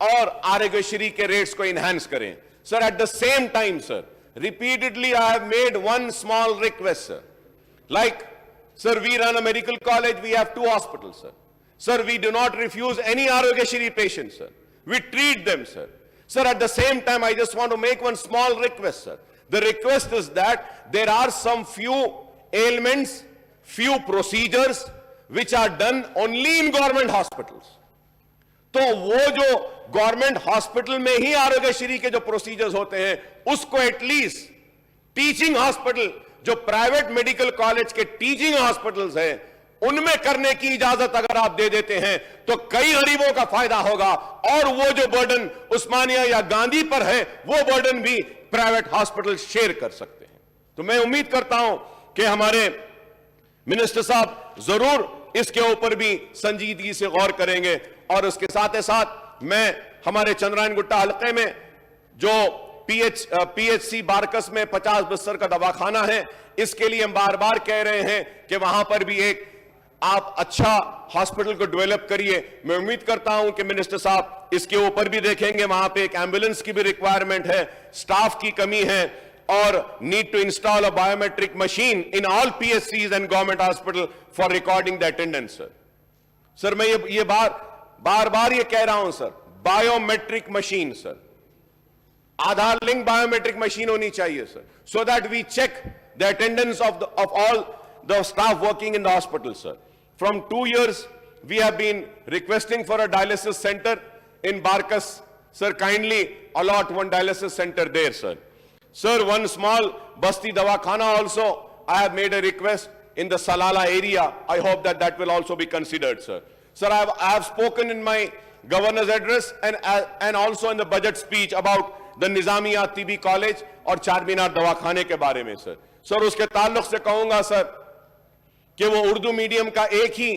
और आरोग्यश्री के रेट्स को इनहेंस करें। Sir, at the same time sir, repeatedly I have made one small request sir, like sir, we run a medical college, we have 2 hospitals sir. Sir, we do not refuse any Arogyashri patient, sir. We treat them, sir. Sir, at the same time, I just want to make one small request, sir. The request is that there are some few ailments, few procedures which are done only in government hospitals. तो वो जो government hospital में ही आरोग्यश्री के जो procedures होते हैं उसको at least teaching hospital, जो प्राइवेट मेडिकल कॉलेज के टीचिंग हॉस्पिटल्स हैं, उनमें करने की इजाजत अगर आप दे देते हैं तो कई गरीबों का फायदा होगा और वो जो बर्डन उस्मानिया या गांधी पर है वो बर्डन भी प्राइवेट हॉस्पिटल शेयर कर सकते हैं। तो मैं उम्मीद करता हूं कि हमारे मिनिस्टर साहब जरूर इसके ऊपर भी संजीदगी से गौर करेंगे और उसके साथ ही साथ मैं हमारे चंद्रायन गुट्टा हल्के में जो पीएचसी बारकस में 50 बिस्तर का दवाखाना है, इसके लिए हम बार बार कह रहे हैं कि वहां पर भी एक आप अच्छा हॉस्पिटल को डेवलप करिए। मैं उम्मीद करता हूं कि मिनिस्टर साहब इसके ऊपर भी देखेंगे। वहां पे एक एम्बुलेंस की भी रिक्वायरमेंट है, स्टाफ की कमी है और need to install a biometric machine in all PHCs and government hospital for recording the attendance. Sir मैं ये बार बार ये कह रहा हूं sir, biometric machine sir, Aadhaar link biometric machine होनी चाहिए sir, so that we check the attendance of all the staff working in the hospital sir. From 2 years we have been requesting for a dialysis center in Barkas. Sir, kindly allot one dialysis center there, sir. Sir, one small Basti Dawakhana also, I have made a request in the Salala area. I hope that that will also be considered, sir. Sir, I have spoken in my governor's address and also in the budget speech about the Nizamiya TB College और चारमीनार दवाखाने के बारे में, sir. Sir, उसके ताल्लुक से कहूंगा, sir, कि वो उर्दू मीडियम का एक ही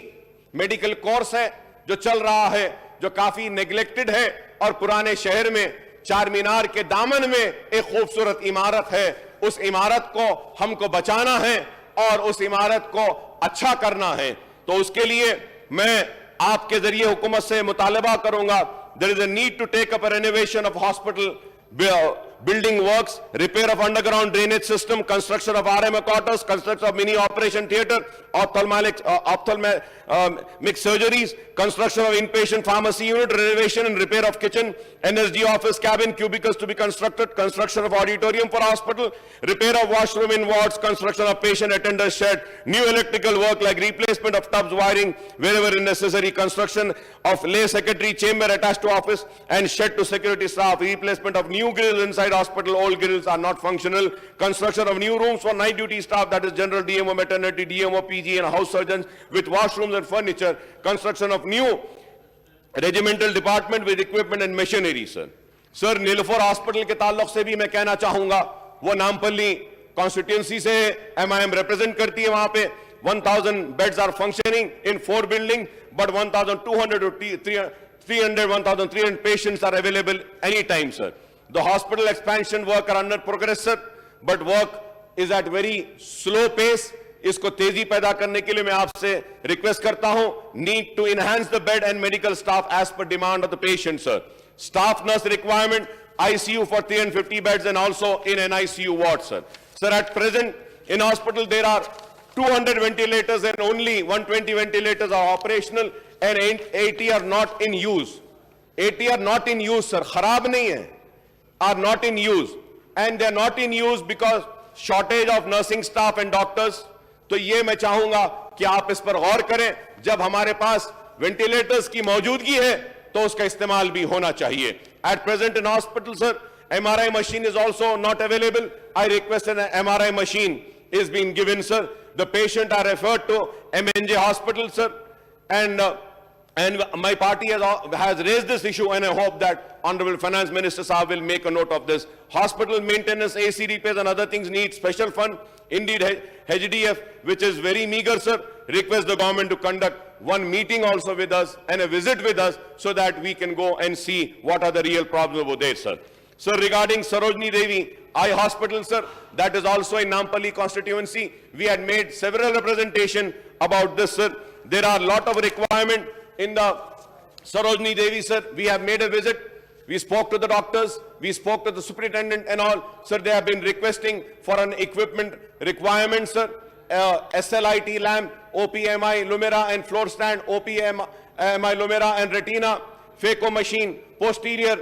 मेडिकल कोर्स है जो चल रहा है, जो काफी नेग्लेक्टेड है, और पुराने शहर में चारमीनार के दामन में एक खूबसूरत इमारत है. उस इमारत को हमको बचाना है और उस इमारत को अच्छा करना है. तो उसके लिए मैं आपके जरिए हुकूमत से मुतालबा करूंगा. There is a need to take up a renovation of hospital building works, repair of underground drainage system, construction of RMA quarters, construction of mini operation theatre, ophthalmic surgeries, construction of inpatient pharmacy unit, renovation and repair of kitchen, NSD office cabin, cubicles to be constructed, construction of auditorium for hospital, repair of washroom in wards, construction of patient attendance shed, new electrical work like replacement of tubs, wiring wherever necessary, construction of lay secretary chamber attached to office and shed to security staff, replacement of new grills inside hospital, old grills are not functional, construction of new rooms for night duty staff, that is general DMO, maternity, DMO, PG and house surgeons with washrooms and furniture, construction of new regimental department with equipment and machinery, sir. Sir, Nilufar Hospital के ताल्लुक से भी मैं कहना चाहूंगा, वो Nampally constituency से MIM represent करती है. वहां पे 1000 beds are functioning in 4 buildings, but 1200 to 300, 1300 patients are available anytime, sir. The hospital expansion work are under progress, sir, but work is at very slow pace. इसको तेजी पैदा करने के लिए मैं आपसे रिक्वेस्ट करता हूं. Need to enhance the bed and medical staff as per demand of the patient, sir. Staff nurse requirement, ICU for 350 beds and also in an ICU ward, sir. Sir, at present in hospital there are 200 ventilators and only 120 ventilators are operational and 80 are not in use. 80 are not in use, sir. खराब नहीं है, are not in use, and they are not in use because shortage of nursing staff and doctors. तो ये मैं चाहूंगा कि आप इस पर गौर करें. जब हमारे पास वेंटिलेटर्स की मौजूदगी है तो उसका इस्तेमाल भी होना चाहिए. At present in hospital, sir, MRI machine is also not available. I request an MRI machine is being given, sir. The patient are referred to MNJ hospital, sir, and my party has raised this issue, and I hope that Honorable Finance Minister Saab will make a note of this. Hospital maintenance, AC repairs and other things need special fund. Indeed, HDF, which is very meager, sir, request the government to conduct one meeting also with us and a visit with us so that we can go and see what are the real problems over there, sir. Sir, regarding Sarojini Devi Eye Hospital, sir, that is also in Nampally constituency. We had made several representation about this, sir. There are a lot of requirement in the Sarojini Devi, sir. We have made a visit. We spoke to the doctors, we spoke to the superintendent and all. Sir, they have been requesting for an equipment requirement, sir. SLIT lamp, OPMI, Lumira and floor stand, OPMI, Lumira and retina, phaco machine, posterior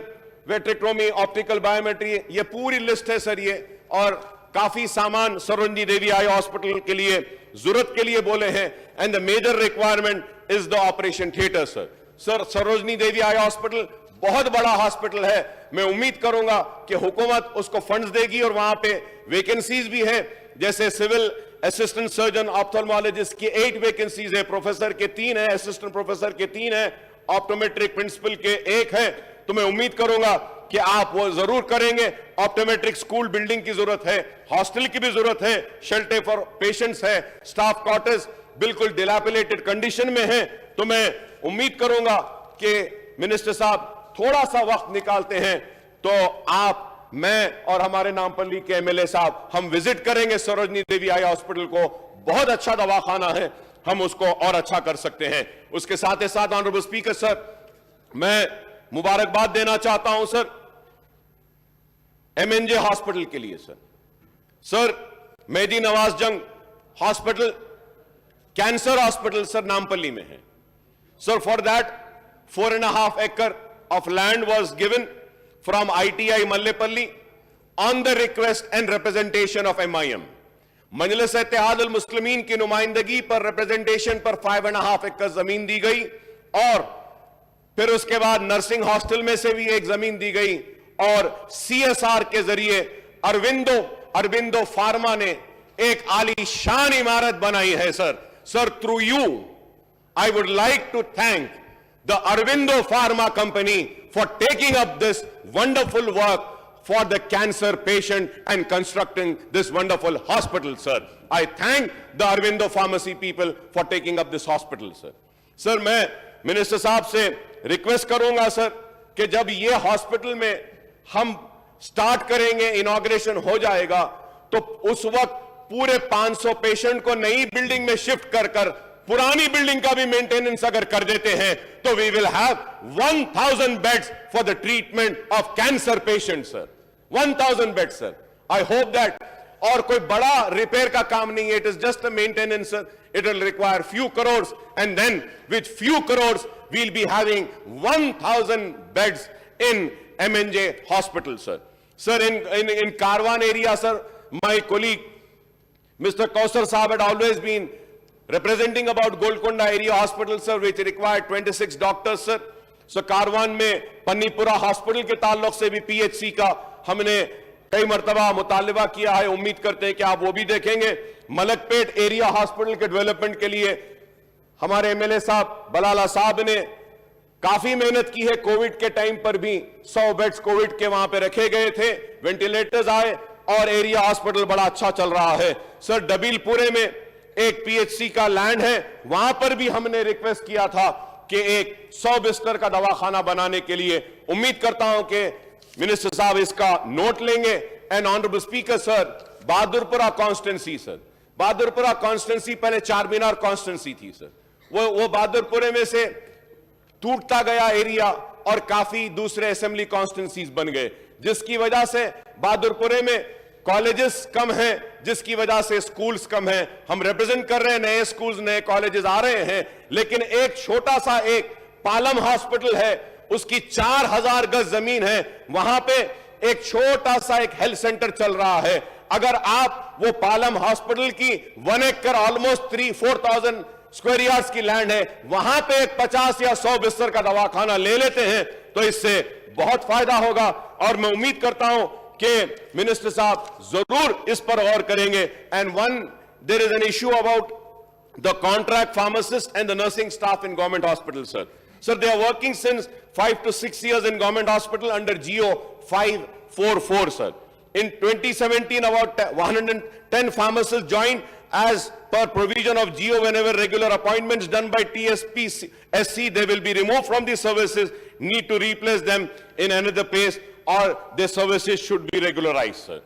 vitrectomy, optical biometry. ये पूरी list है sir ये, और काफी सामान Sarojini Devi eye hospital के लिए जरूरत के लिए बोले हैं. And the major requirement is the operation theatre, sir. Sir, Sarojini Devi eye hospital बहुत बड़ा हॉस्पिटल है. मैं उम्मीद करूंगा कि हुकूमत उसको फंड्स देगी और वहां पे वैकेंसीज भी है. जैसे सिविल असिस्टेंट सर्जन ऑप्थेल्मोलॉजिस्ट की 8 वैकेंसीज है, प्रोफेसर के 3 है, असिस्टेंट प्रोफेसर के 3 है, ऑप्टोमेट्रिक प्रिंसिपल के 1 है. तो मैं उम्मीद करूंगा कि आप वो जरूर करेंगे. ऑप्टोमेट्रिक स्कूल बिल्डिंग की जरूरत है, हॉस्टल की भी जरूरत है, शेल्टर फॉर पेशेंट्स है, स्टाफ क्वार्टर्स बिल्कुल डिलैपिलेटेड कंडीशन में है. तो मैं उम्मीद करूंगा कि मिनिस्टर साहब थोड़ा सा वक्त निकालते हैं तो आप, मैं और हमारे नामपल्ली के MLA साहब हम विजिट करेंगे सरोजनी देवी आई हॉस्पिटल को. बहुत अच्छा दवाखाना है, हम उसको और अच्छा कर सकते हैं. उसके साथ ही साथ ऑनरेबल स्पीकर सर, मैं मुबारकबाद देना चाहता हूं सर MNJ हॉस्पिटल के लिए. सर, मेहदी नवाज जंग hospital cancer hospital sir Nampally में है. Sir, for that 4.5 acre of land was given from ITI Mallepalli on the request and representation of MIM. मजलिस इत्तेहाद अल मुस्लिमीन की नुमाइंदगी पर रिप्रेजेंटेशन पर 5.5 एकड़ जमीन दी गई और फिर उसके बाद नर्सिंग हॉस्टल में से भी एक जमीन दी गई और सीएसआर के जरिए अरविंदो फार्मा ने एक आलीशान इमारत बनाई है sir through you I would like to thank the Aurobindo pharma company for taking up this wonderful work for the cancer patient and constructing this wonderful hospital, sir. I thank the Arvindo Pharmacy people for taking up this hospital, sir. Sir, मैं minister साहब से request करूंगा sir कि जब ये hospital में हम start करेंगे, इनॉग्रेशन हो जाएगा, तो उस वक्त पूरे 500 पेशेंट को नई बिल्डिंग में शिफ्ट कर पुरानी बिल्डिंग का भी मेंटेनेंस अगर कर देते हैं तो we will have 1000 beds for the treatment of cancer patient sir. 1000 bed sir. I hope that, और कोई बड़ा रिपेयर का काम नहीं है, it is just a maintenance sir. It will require few crores and then with few crores we'll be having 1000 beds in MNJ hospital sir. Sir, in Karwan area sir, my colleague Mr. Kausar Saab had always been representing about Golconda area hospital sir, which required 26 doctors sir. So Karwan में पन्नीपुरा hospital के ताल्लुक से भी PHC का हमने कई मर्तबा मुतालबा किया है. उम्मीद करते हैं कि आप वो भी देखेंगे. मलकपेट एरिया हॉस्पिटल के डेवलपमेंट के लिए हमारे एमएलए साहब बलाला साहब ने काफी मेहनत की है. कोविड के टाइम पर भी 100 बेड्स कोविड के वहां पे रखे गए थे, वेंटिलेटर्स आए और एरिया हॉस्पिटल बड़ा अच्छा चल रहा है. सर, डबीलपुरे में एक PHC का लैंड है, वहां पर भी हमने रिक्वेस्ट किया था कि एक 100 बिस्तर का दवाखाना बनाने के लिए. उम्मीद करता हूं कि मिनिस्टर साहब इसका नोट लेंगे. And honourable speaker sir, Bahadurpura constituency sir, Bahadurpura constituency पहले चार मीनार कॉन्स्टिट्यूंसी थी सर. वो बहादुरपुरे में से टूटता गया एरिया और काफी दूसरे असेंबली कॉन्स्टिट्यूंसीज बन गए, जिसकी वजह से बहादुरपुरे में कॉलेजेस कम हैं, जिसकी वजह से स्कूल्स कम हैं. हम रिप्रेजेंट कर रहे हैं नए स्कूल्स, नए कॉलेजेस आ रहे हैं, लेकिन एक छोटा सा एक पालम हॉस्पिटल है, उसकी 4000 गज जमीन है, वहां पे एक छोटा सा एक हेल्थ सेंटर चल रहा है. अगर आप वो पालम हॉस्पिटल की 1 एकड़ ऑलमोस्ट 3-4,000 स्क्वायर यार्ड्स की लैंड है, वहां पे एक 50 या 100 बिस्तर का दवाखाना ले लेते हैं तो इससे बहुत फायदा होगा. और मैं उम्मीद करता हूं कि मिनिस्टर साहब जरूर इस पर गौर करेंगे. And there is an issue about the contract pharmacist and the nursing staff in government hospital sir. Sir, they are working since 5 to 6 years in government hospital under GO 544, sir. In 2017, about 110 pharmacists joined as per provision of GO. Whenever regular appointments done by TSP SC, they will be removed from these services, need to replace them in another place, or their services should be regularized, sir.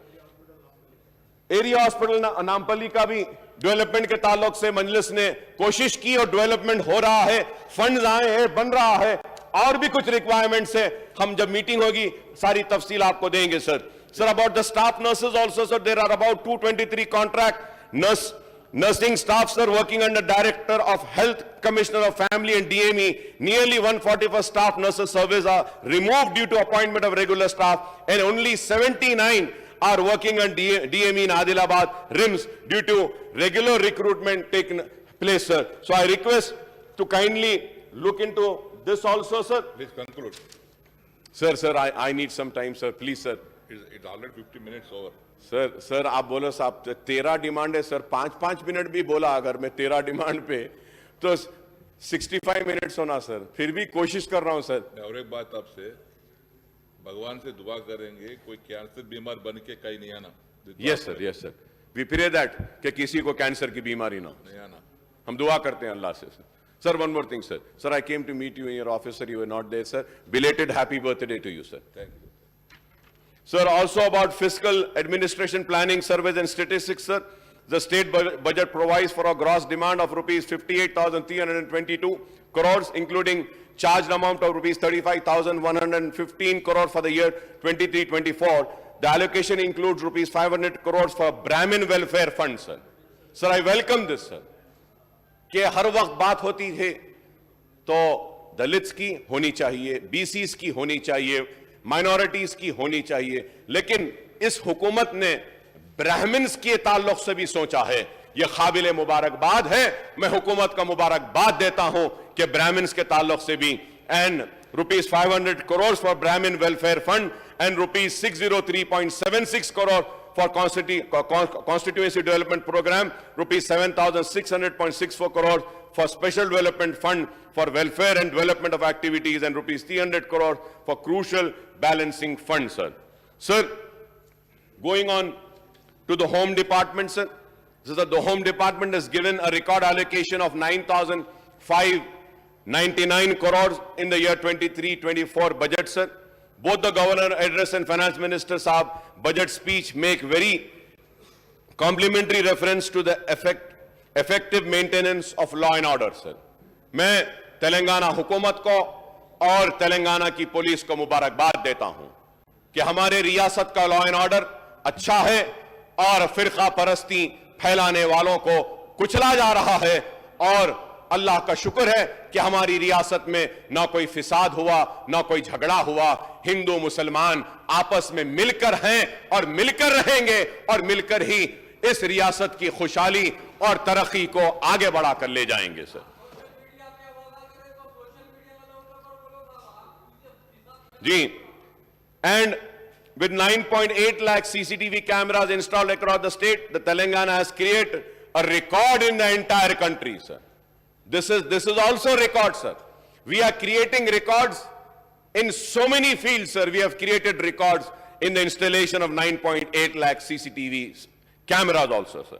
Area hospital Nampally का भी development के ताल्लुक से मजलिस ने कोशिश की और development हो रहा है, फंड्स आए हैं, बन रहा है, और भी कुछ रिक्वायरमेंट्स है. हम जब मीटिंग होगी सारी तफसील आपको देंगे sir. Sir, about the staff nurses also sir, there are about 223 contract nursing staff sir working under director of health, commissioner of family and DME. Nearly 141 staff nurses surveys are removed due to appointment of regular staff, and only 79 are working on DME in Adilabad RIMS due to regular recruitment taking place, sir. So I request to kindly look into this also, sir. Please conclude. Sir, I need some time, sir. Please, sir. It's already 50 minutes over. Sir आप बोलो साहब 13 demand है sir. 5 minute भी बोला अगर मैं 13 demand पे तो 65 मिनट्स होना सर. फिर भी कोशिश कर रहा हूं सर. और एक बात आपसे, भगवान से दुआ करेंगे कोई कैंसर बीमार बन के कहीं नहीं आना. Yes sir. We pray that कि किसी को कैंसर की बीमारी ना नहीं आना. हम दुआ करते हैं अल्लाह से sir. Sir, one more thing sir, I came to meet you in your office sir, you were not there sir. Belated happy birthday to you sir. Thank you. Sir, also about fiscal administration planning surveys and statistics, sir. The state budget provides for a gross demand of rupees 58,322 crores, including charged amount of rupees 35,115 crores for the year 23-24. The allocation includes rupees 500 crores for Brahmin welfare fund, sir. Sir, I welcome this, sir. कि हर वक्त बात होती है तो Dalits की होनी चाहिए, BCs की होनी चाहिए, माइनॉरिटीज की होनी चाहिए, लेकिन इस हुकूमत ने ब्राह्मण्स के ताल्लुक से भी सोचा है। यह काबिल मुबारकबाद है। मैं हुकूमत का मुबारकबाद देता हूं कि ब्राह्मण्स के ताल्लुक से भी and ₹500 crores for Brahmin Welfare Fund and ₹603.76 crore for Constituency Development Program, ₹7,600.64 crores for Special Development Fund for Welfare and Development of Activities, and ₹300 crores for Crucial Balancing Fund, sir. Sir, going on to the Home Department, sir. So the Home Department has given a record allocation of 9,599 crores in the year 23-24 budget, sir. Both the Governor address and Finance Minister Saab budget speech make very complimentary reference to the effective maintenance of law and order, sir. मैं तेलंगाना हुकूमत को और तेलंगाना की police को मुबारकबाद देता हूं कि हमारे रियासत का लॉ एंड ऑर्डर अच्छा है और फिरका परस्ती फैलाने वालों को कुचला जा रहा है, और अल्लाह का शुक्र है कि हमारी रियासत में ना कोई फिसाद हुआ, ना कोई झगड़ा हुआ। हिंदू मुसलमान आपस में मिलकर हैं और मिलकर रहेंगे और मिलकर ही इस रियासत की खुशहाली और तरक्की को आगे बढ़ाकर ले जाएंगे, सर। जी, and with 9.8 lakh CCTV cameras installed across the state, the Telangana has created a record in the entire country, sir. This is also a record, sir. We are creating records in so many fields, sir. We have created records in the installation of 9.8 lakh CCTV cameras also, sir.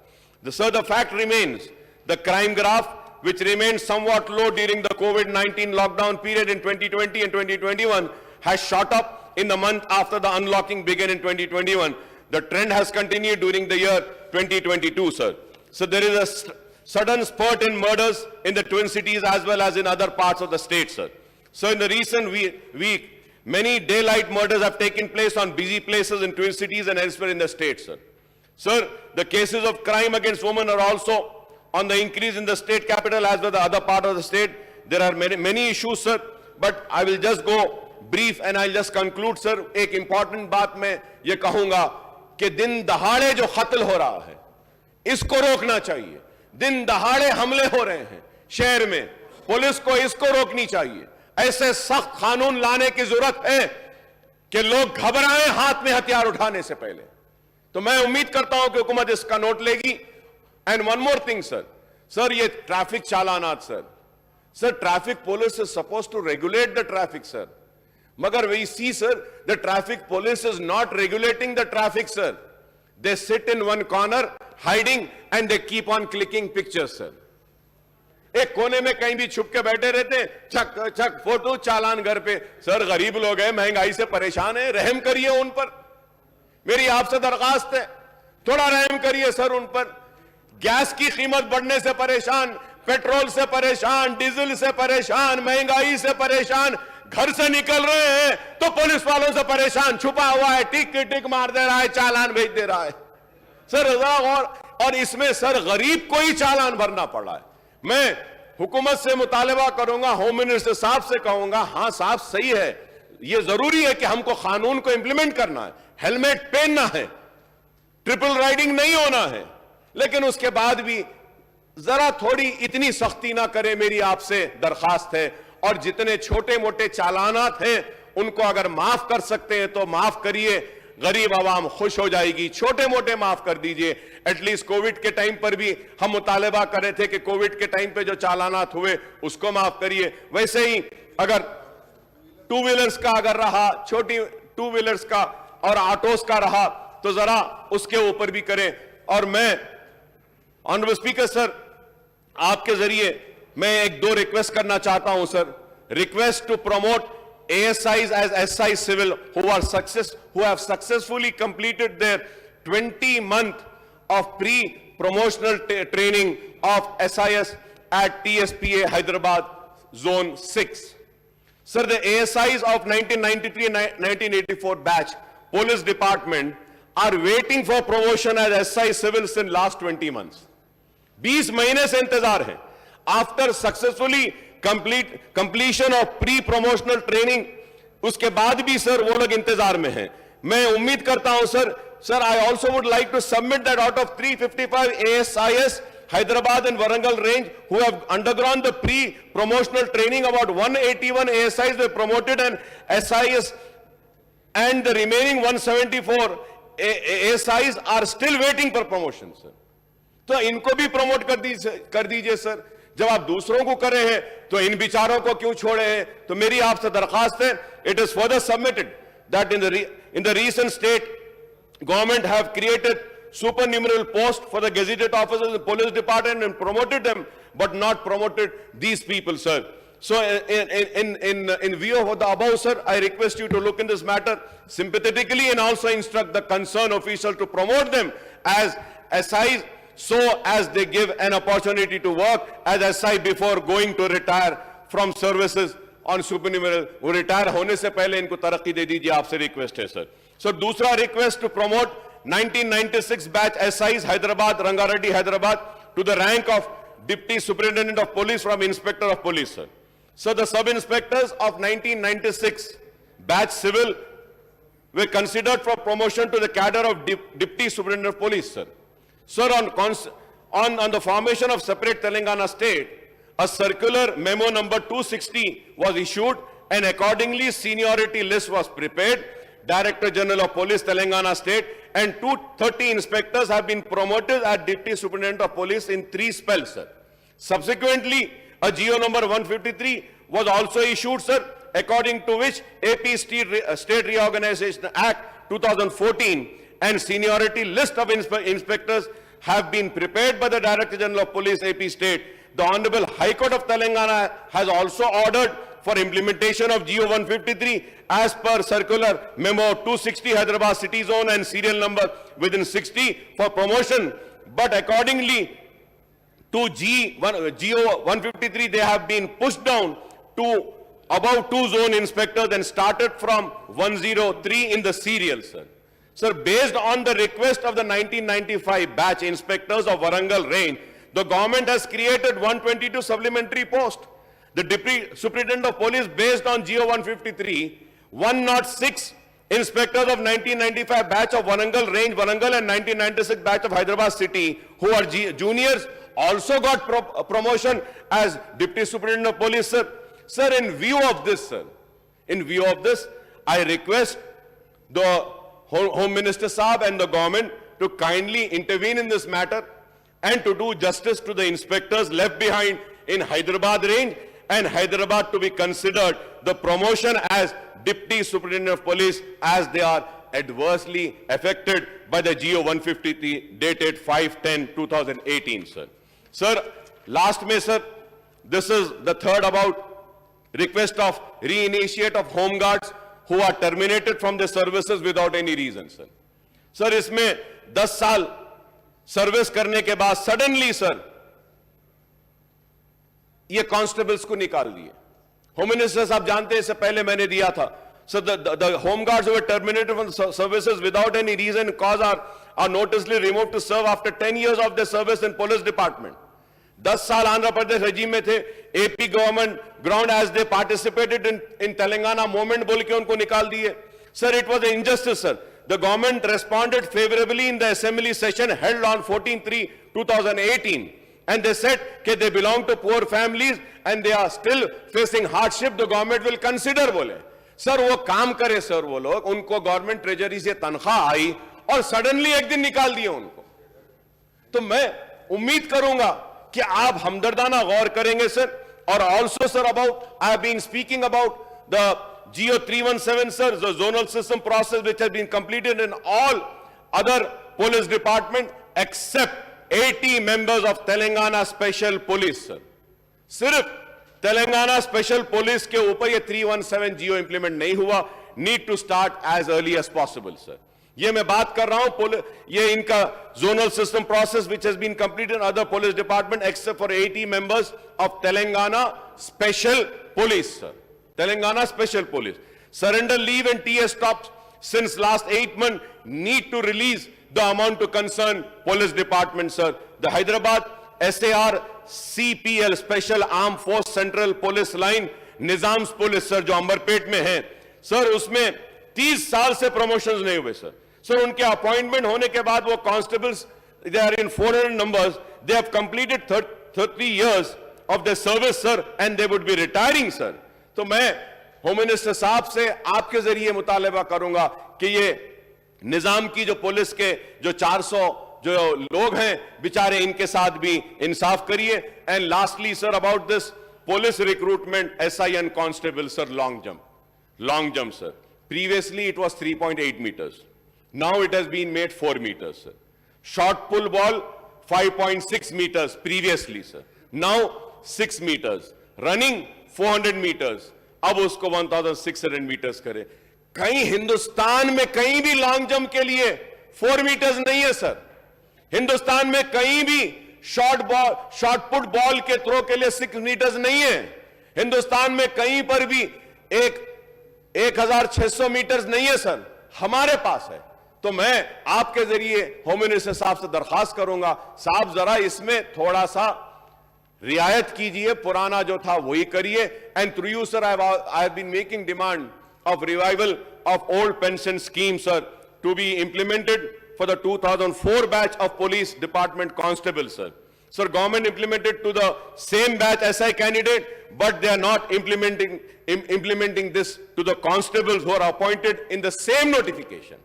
Sir, the fact remains, the crime graph, which remained somewhat low during the COVID-19 lockdown period in 2020 and 2021, has shot up in the month after the unlocking began in 2021. The trend has continued during the year 2022, sir. So there is a sudden spurt in murders in the Twin Cities as well as in other parts of the state, sir. So in the recent week, many daylight murders have taken place on busy places in Twin Cities and elsewhere in the state, sir. Sir, the cases of crime against women are also on the increase in the state capital as well as the other part of the state. There are many issues, sir, but I will just go brief and I'll just conclude, sir. एक important बात मैं ये कहूंगा कि दिन दहाड़े जो कत्ल हो रहा है, इसको रोकना चाहिए। दिन दहाड़े हमले हो रहे हैं शहर में, पुलिस को इसको रोकनी चाहिए। ऐसे सख्त कानून लाने की जरूरत है कि लोग घबराएं हाथ में हथियार उठाने से पहले। तो मैं उम्मीद करता हूं कि हुकूमत इसका नोट लेगी। And one more thing, sir, ये ट्रैफिक चालानात, sir, traffic police is suppose to regulate the traffic, sir, मगर we see, sir, the traffic police is not regulating the traffic, sir. They sit in one corner, hiding, and they keep on clicking pictures, sir. एक कोने में कहीं भी छुप के बैठे रहते हैं, छक छक फोटो, चालान घर पे। सर, गरीब लोग हैं, महंगाई से परेशान हैं, रहम करिए उन पर। मेरी आपसे दरखास्त है, थोड़ा रहम करिए सर उन पर। गैस की कीमत बढ़ने से परेशान, पेट्रोल से परेशान, डीजल से परेशान, महंगाई से परेशान, घर से निकल रहे हैं तो पुलिस वालों से परेशान, छुपा हुआ है, टिक टिक मार दे रहा है, चालान भेज दे रहा है, सर। और इसमें सर गरीब को ही चालान भरना पड़ा है। मैं हुकूमत से मुतालबा करूंगा, होम मिनिस्टर साहब से कहूंगा, हां साहब सही है, यह जरूरी है कि हमको कानून को इंप्लीमेंट करना है, हेलमेट पहनना है, ट्रिपल राइडिंग नहीं होना है, लेकिन उसके बाद भी जरा थोड़ी इतनी सख्ती ना करे, मेरी आपसे दरखास्त है। और जितने छोटे मोटे चालानात हैं उनको अगर माफ कर सकते हैं तो माफ करिए, गरीब आवाम खुश हो जाएगी। छोटे मोटे माफ कर दीजिए। एटलीस्ट कोविड के टाइम पर भी हम मुतालबा कर रहे थे कि कोविड के टाइम पे जो चालानात हुए उसको माफ करिए। वैसे ही अगर टू व्हीलर्स का अगर रहा, छोटी टू व्हीलर्स का और ऑटोस का रहा तो जरा उसके ऊपर भी करें। और मैं ऑनरेबल स्पीकर सर, आपके जरिए मैं एक दो रिक्वेस्ट करना चाहता हूं sir. Request to promote ASIs as SI civil who have successfully completed their 20-month of pre-promotional training of SIS at TSPA Hyderabad Zone 6. Sir, the ASIs of 1993 and 1984 batch police department are waiting for promotion as SI civils in last 20 months. 20 महीने से इंतजार है। After successfully completion of pre-promotional training, उसके बाद भी sir वो लोग इंतजार में हैं। मैं उम्मीद करता हूं sir sir, I also would like to submit that out of 355 ASIS, Hyderabad and Warangal range, who have undergone the pre-promotional training, about 181 ASIs were promoted and SIS, and the remaining 174 ASIs are still waiting for promotion, sir. तो इनको भी promote कर दीजिए sir. जब आप दूसरों को कर रहे हैं तो इन बिचारों को क्यों छोड़े हैं? तो मेरी आपसे दरखास्त है, it is further submitted that in the recent state government have created supernumerary posts for the gazetted officers in the police department and promoted them, but not promoted these people, sir. So in view of the above, sir, I request you to look in this matter sympathetically and also instruct the concerned official to promote them as SIs, so as they give an opportunity to work as SI before going to retire from services on supernumerary. वो retire होने से पहले इनको तरक्की दे दीजिए, आपसे request है sir. So दूसरा request to promote 1996 batch SIs Hyderabad, Rangareddy, Hyderabad to the rank of Deputy Superintendent of Police from Inspector of Police, sir. So the sub-inspectors of 1996 batch civil were considered for promotion to the cadre of Deputy Superintendent of Police, sir. Sir, on the formation of separate Telangana state, a circular memo number 260 was issued and accordingly seniority list was prepared. Director General of Police Telangana state and 230 inspectors have been promoted as Deputy Superintendent of Police in 3 spells, sir. Subsequently, a GO number 153 was also issued, sir, according to which AP State Reorganization Act 2014 and seniority list of inspectors have been prepared by the Director General of Police AP State. The Honorable High Court of Telangana has also ordered for implementation of GO 153 as per circular memo 260 Hyderabad city zone and serial number within 60 for promotion, but accordingly to GO 153 they have been pushed down to above 2 zone inspectors and started from 103 in the serial, sir. Sir, based on the request of the 1995 batch inspectors of Warangal range, the government has created 122 supplementary posts. The Deputy Superintendent of Police, based on GO 153, 106 inspectors of 1995 batch of Warangal range, Warangal, and 1996 batch of Hyderabad city, who are juniors, also got promotion as Deputy Superintendent of Police, sir. Sir, in view of this, sir, in view of this, I request the Home Minister Saab and the government to kindly intervene in this matter and to do justice to the inspectors left behind in Hyderabad range, and Hyderabad to be considered the promotion as Deputy Superintendent of Police as they are adversely affected by the GO 153 dated 5/10/2018, sir. Sir, last May, sir, this is the third about request of reinitiate of home guards who are terminated from their services without any reason, sir. Sir, इसमें 10 साल service करने के बाद suddenly sir ये constables को निकाल दिए. Home minister साहब जानते हैं, इससे पहले मैंने दिया था. So the home guards who were terminated from services without any reason cause are noticeably removed to serve after 10 years of their service in police department. 10 साल आंध्र प्रदेश regime में थे. AP government ground as they participated in Telangana movement बोल के उनको निकाल दिए. Sir, it was an injustice, sir. The government responded favorably in the assembly session held on 14/3/2018. And they said that they belong to poor families and they are still facing hardship. The government will consider, बोले. Sir, वो काम करे sir वो लोग, उनको government treasury से तनख्वाह आई और suddenly एक दिन निकाल दिए उनको. तो मैं उम्मीद करूंगा कि आप हमदर्दाना गौर करेंगे sir. और also sir, about I have been speaking about the GO 317, sir, the zonal system process which has been completed in all other police department except 80 members of Telangana Special Police, sir. सिर्फ Telangana special police के ऊपर ये 317 GO implement नहीं हुआ. Need to start as early as possible, sir. ये मैं बात कर रहा हूं ये इनका zonal system process which has been completed in other police department except for 80 members of Telangana special police, sir. Telangana Special Police. Surrender leave and TS stops since last 8 months. Need to release the amount to concern police department, sir. The Hyderabad SAR CPL Special Armed Force Central Police Line Nizam's Police, sir, जो अंबरपेट में है, sir, उसमें 30 साल से promotions नहीं हुए, sir. Sir उनके appointment होने के बाद वो constables they are in 400 numbers, they have completed 30 years of their service sir and they would be retiring sir. तो मैं होम मिनिस्टर साहब से आपके जरिए मुतालबा करूंगा कि ये निजाम की जो पुलिस के जो 400 जो लोग हैं बेचारे, इनके साथ भी इंसाफ करिए. And lastly sir about this police recruitment SI and constable sir, long jump sir, previously it was 3.8 meters, now it has been made 4 meters sir. Short pull ball 5.6 meters previously sir, now 6 meters. Running 400 meters, अब उसको 1600 meters करे. कहीं हिंदुस्तान में कहीं भी long jump के लिए 4 meters नहीं है सर. हिंदुस्तान में कहीं भी शॉर्ट पुट बॉल के थ्रो के लिए 6 meters नहीं है. हिंदुस्तान में कहीं पर भी 1600 meters नहीं है सर, हमारे पास है. तो मैं आपके जरिए होम मिनिस्टर साहब से दरखास्त करूंगा, साहब जरा इसमें थोड़ा सा रियायत कीजिए, पुराना जो था वही करिए. And through you sir I have been making demand of revival of old pension scheme sir to be implemented for the 2004 batch of police department constable sir. Sir, government implemented to the same batch SI candidate, but they are not implementing this to the constables who are appointed in the same notification.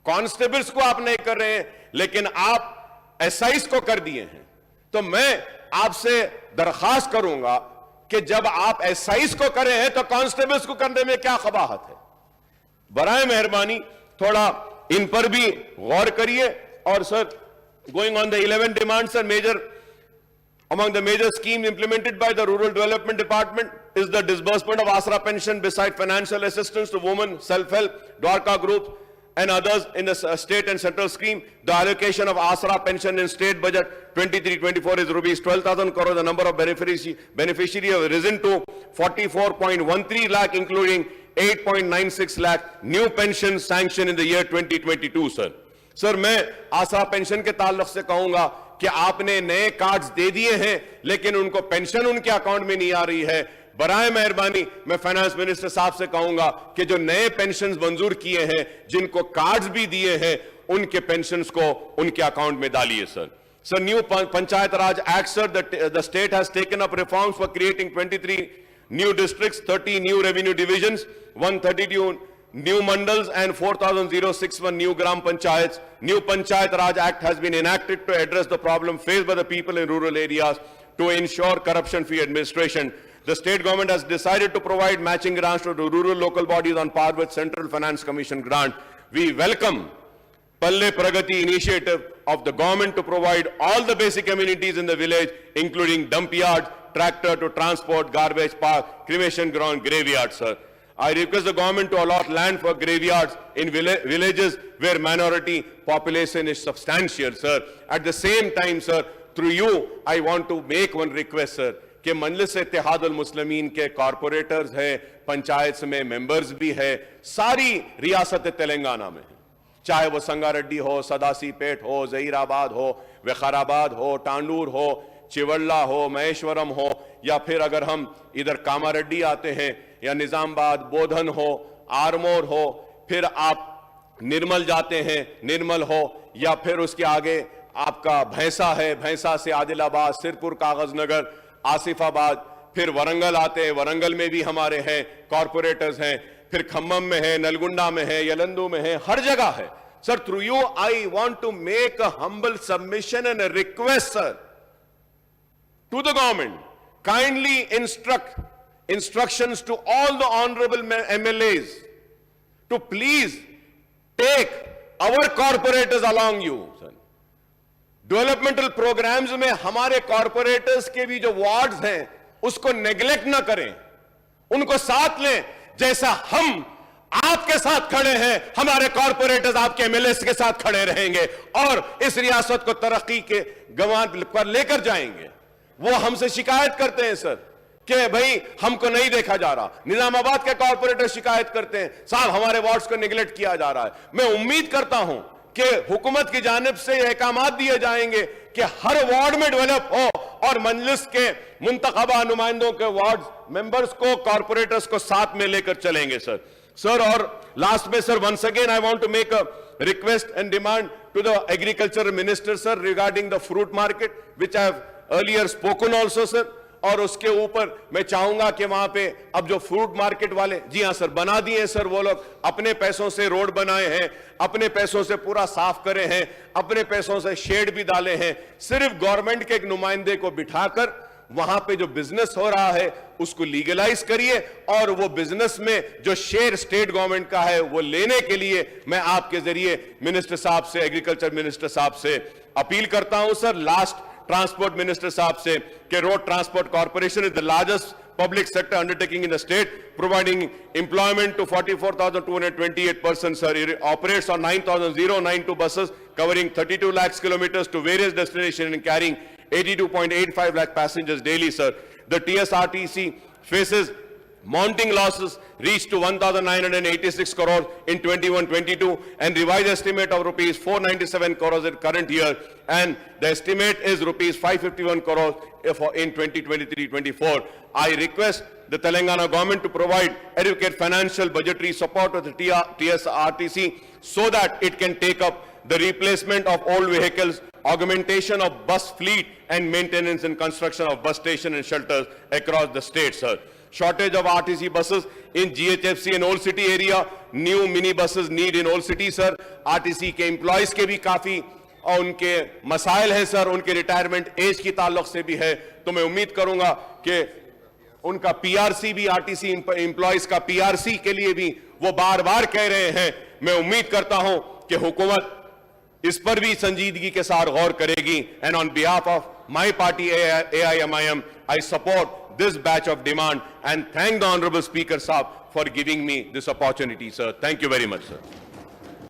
Constables को आप नहीं कर रहे हैं, लेकिन आप SIs को कर दिए हैं. तो मैं आपसे दरखास्त करूंगा कि जब आप SIs को करे हैं तो constables को करने में क्या खबाहत है. बराए मेहरबानी थोड़ा इन पर भी गौर करिए. और sir going on the 11 demand sir, major among the major schemes implemented by the rural development department is the disbursement of Asra pension beside financial assistance to women, self-help, Dwarka group and others in the state and central scheme. The allocation of Asra pension in state budget 23-24 is rupees 12,000 crore. The number of beneficiaries have risen to 44.13 lakh, including 8.96 lakh new pension sanction in the year 2022 sir. Sir मैं आसरा pension के ताल्लुक से कहूंगा कि आपने नए cards they दिए हैं, लेकिन उनको पेंशन उनके अकाउंट में नहीं आ रही है. बराए मेहरबानी मैं फाइनेंस मिनिस्टर साहब से कहूंगा कि जो नए पेंशन मंजूर किए हैं, जिनको कार्ड्स भी दिए हैं, उनके पेंशन्स को उनके अकाउंट में डालिए sir. Sir new panchayat Raj act sir, the state has taken up reforms for creating 23 new districts, 30 new revenue divisions, 132 new mandals and 4,061 new gram panchayats. New Panchayat Raj Act has been enacted to address the problem faced by the people in rural areas to ensure corruption-free administration. The state government has decided to provide matching grants to the rural local bodies on par with Central Finance Commission grant. We welcome Palle Pragati initiative of the government to provide all the basic amenities in the village, including dump yards, tractor to transport, garbage park, cremation ground, graveyard, sir. I request the government to allot land for graveyards in villages where minority population is substantial, sir. At the same time, sir, through you, I want to make one request, sir, कि मजलिस इत्तेहादुल मुस्लिमीन के corporators हैं, पंचायत में members भी है, सारी रियासत तेलंगाना में है, चाहे वो संगारेड्डी हो, सदासी पेट हो, जहीराबाद हो, विकाराबाद हो, टांडूर हो, चिवल्ला हो, महेश्वरम हो, या फिर अगर हम इधर कामारेड्डी आते हैं, या निजामबाद, बोधन हो, आरमोर हो, फिर आप निर्मल जाते हैं, निर्मल हो, या फिर उसके आगे आपका भैंसा है, भैंसा से आदिलाबाद, सिरपुर, कागजनगर, आसिफाबाद, फिर वरंगल आते हैं, वरंगल में भी हमारे हैं कॉर्पोरेटर्स हैं, फिर खम्मम में है, नलगुंडा में है, यलंदू में है, हर जगह है. Sir through you I want to make a humble submission and a request sir to the government, kindly instructions to all the honorable MLAs to please take our corporators along you. Developmental programmes में हमारे corporators के भी जो wards हैं उसको neglect ना करें, उनको साथ लें. जैसा हम आपके साथ खड़े हैं, हमारे कॉर्पोरेटर्स आपके एमएलएस के साथ खड़े रहेंगे और इस रियासत को तरक्की के गवान पर लेकर जाएंगे. वो हमसे शिकायत करते हैं सर कि भाई हमको नहीं देखा जा रहा. निजामाबाद के कॉर्पोरेटर शिकायत करते हैं, साहब हमारे वार्ड्स को निगलेक्ट किया जा रहा है. मैं उम्मीद करता हूं कि हुकूमत की जानिब से अहकामात दिए जाएंगे कि हर वार्ड में डेवलप हो और मजलिस के मुंतखबा नुमाइंदों के वार्ड मेंबर्स को, कॉर्पोरेटर्स को साथ में लेकर चलेंगे सर. सर और लास्ट में sir once again I want to make a request and demand to the agriculture minister, sir, regarding the fruit market, which I have earlier spoken also, sir. और उसके ऊपर मैं चाहूंगा कि वहां पे अब जो फ्रूट मार्केट वाले, जी हां सर, बना दिए सर, वो लोग अपने पैसों से रोड बनाए हैं, अपने पैसों से पूरा साफ करे हैं, अपने पैसों से शेड भी डाले हैं। सिर्फ गवर्नमेंट के एक नुमाइंदे को बिठाकर वहां पे जो बिजनेस हो रहा है उसको लीगलाइज करिए, और वो बिजनेस में जो शेयर स्टेट गवर्नमेंट का है वो लेने के लिए मैं आपके जरिए मिनिस्टर साहब से, एग्रीकल्चर मिनिस्टर साहब से अपील करता हूं सर। लास्ट ट्रांसपोर्ट मिनिस्टर साहब से कि road transport corporation is the largest public sector undertaking in the state, providing employment to 44,228 persons, sir. It operates on 9,092 buses covering 32 lakhs kilometers to various destinations and carrying 82.85 lakh passengers daily, sir. The TSRTC faces mounting losses reached to 1,986 crores in 21-22 and revised estimate of rupees 497 crores in current year, and the estimate is rupees 551 crores in 2023-24. I request the Telangana government to provide adequate financial budgetary support to the TSRTC so that it can take up the replacement of old vehicles, augmentation of bus fleet, and maintenance and construction of bus stations and shelters across the state, sir. Shortage of RTC buses in GHFC and Old City area. New mini buses need in Old City, sir. RTC के employees के भी काफी और उनके मसाइल हैं, sir. उनके retirement age की ताल्लुक से भी है. तो मैं उम्मीद करूंगा कि उनका पीआरसी भी, आरटीसी एम्प्लॉइज का पीआरसी के लिए भी वो बार बार कह रहे हैं. मैं उम्मीद करता हूं कि हुकूमत इस पर भी संजीदगी के साथ गौर करेगी. And on behalf of my party AIMIM, I support this batch of demand and thank the Honorable Speaker Saab for giving me this opportunity, sir. Thank you very much, sir.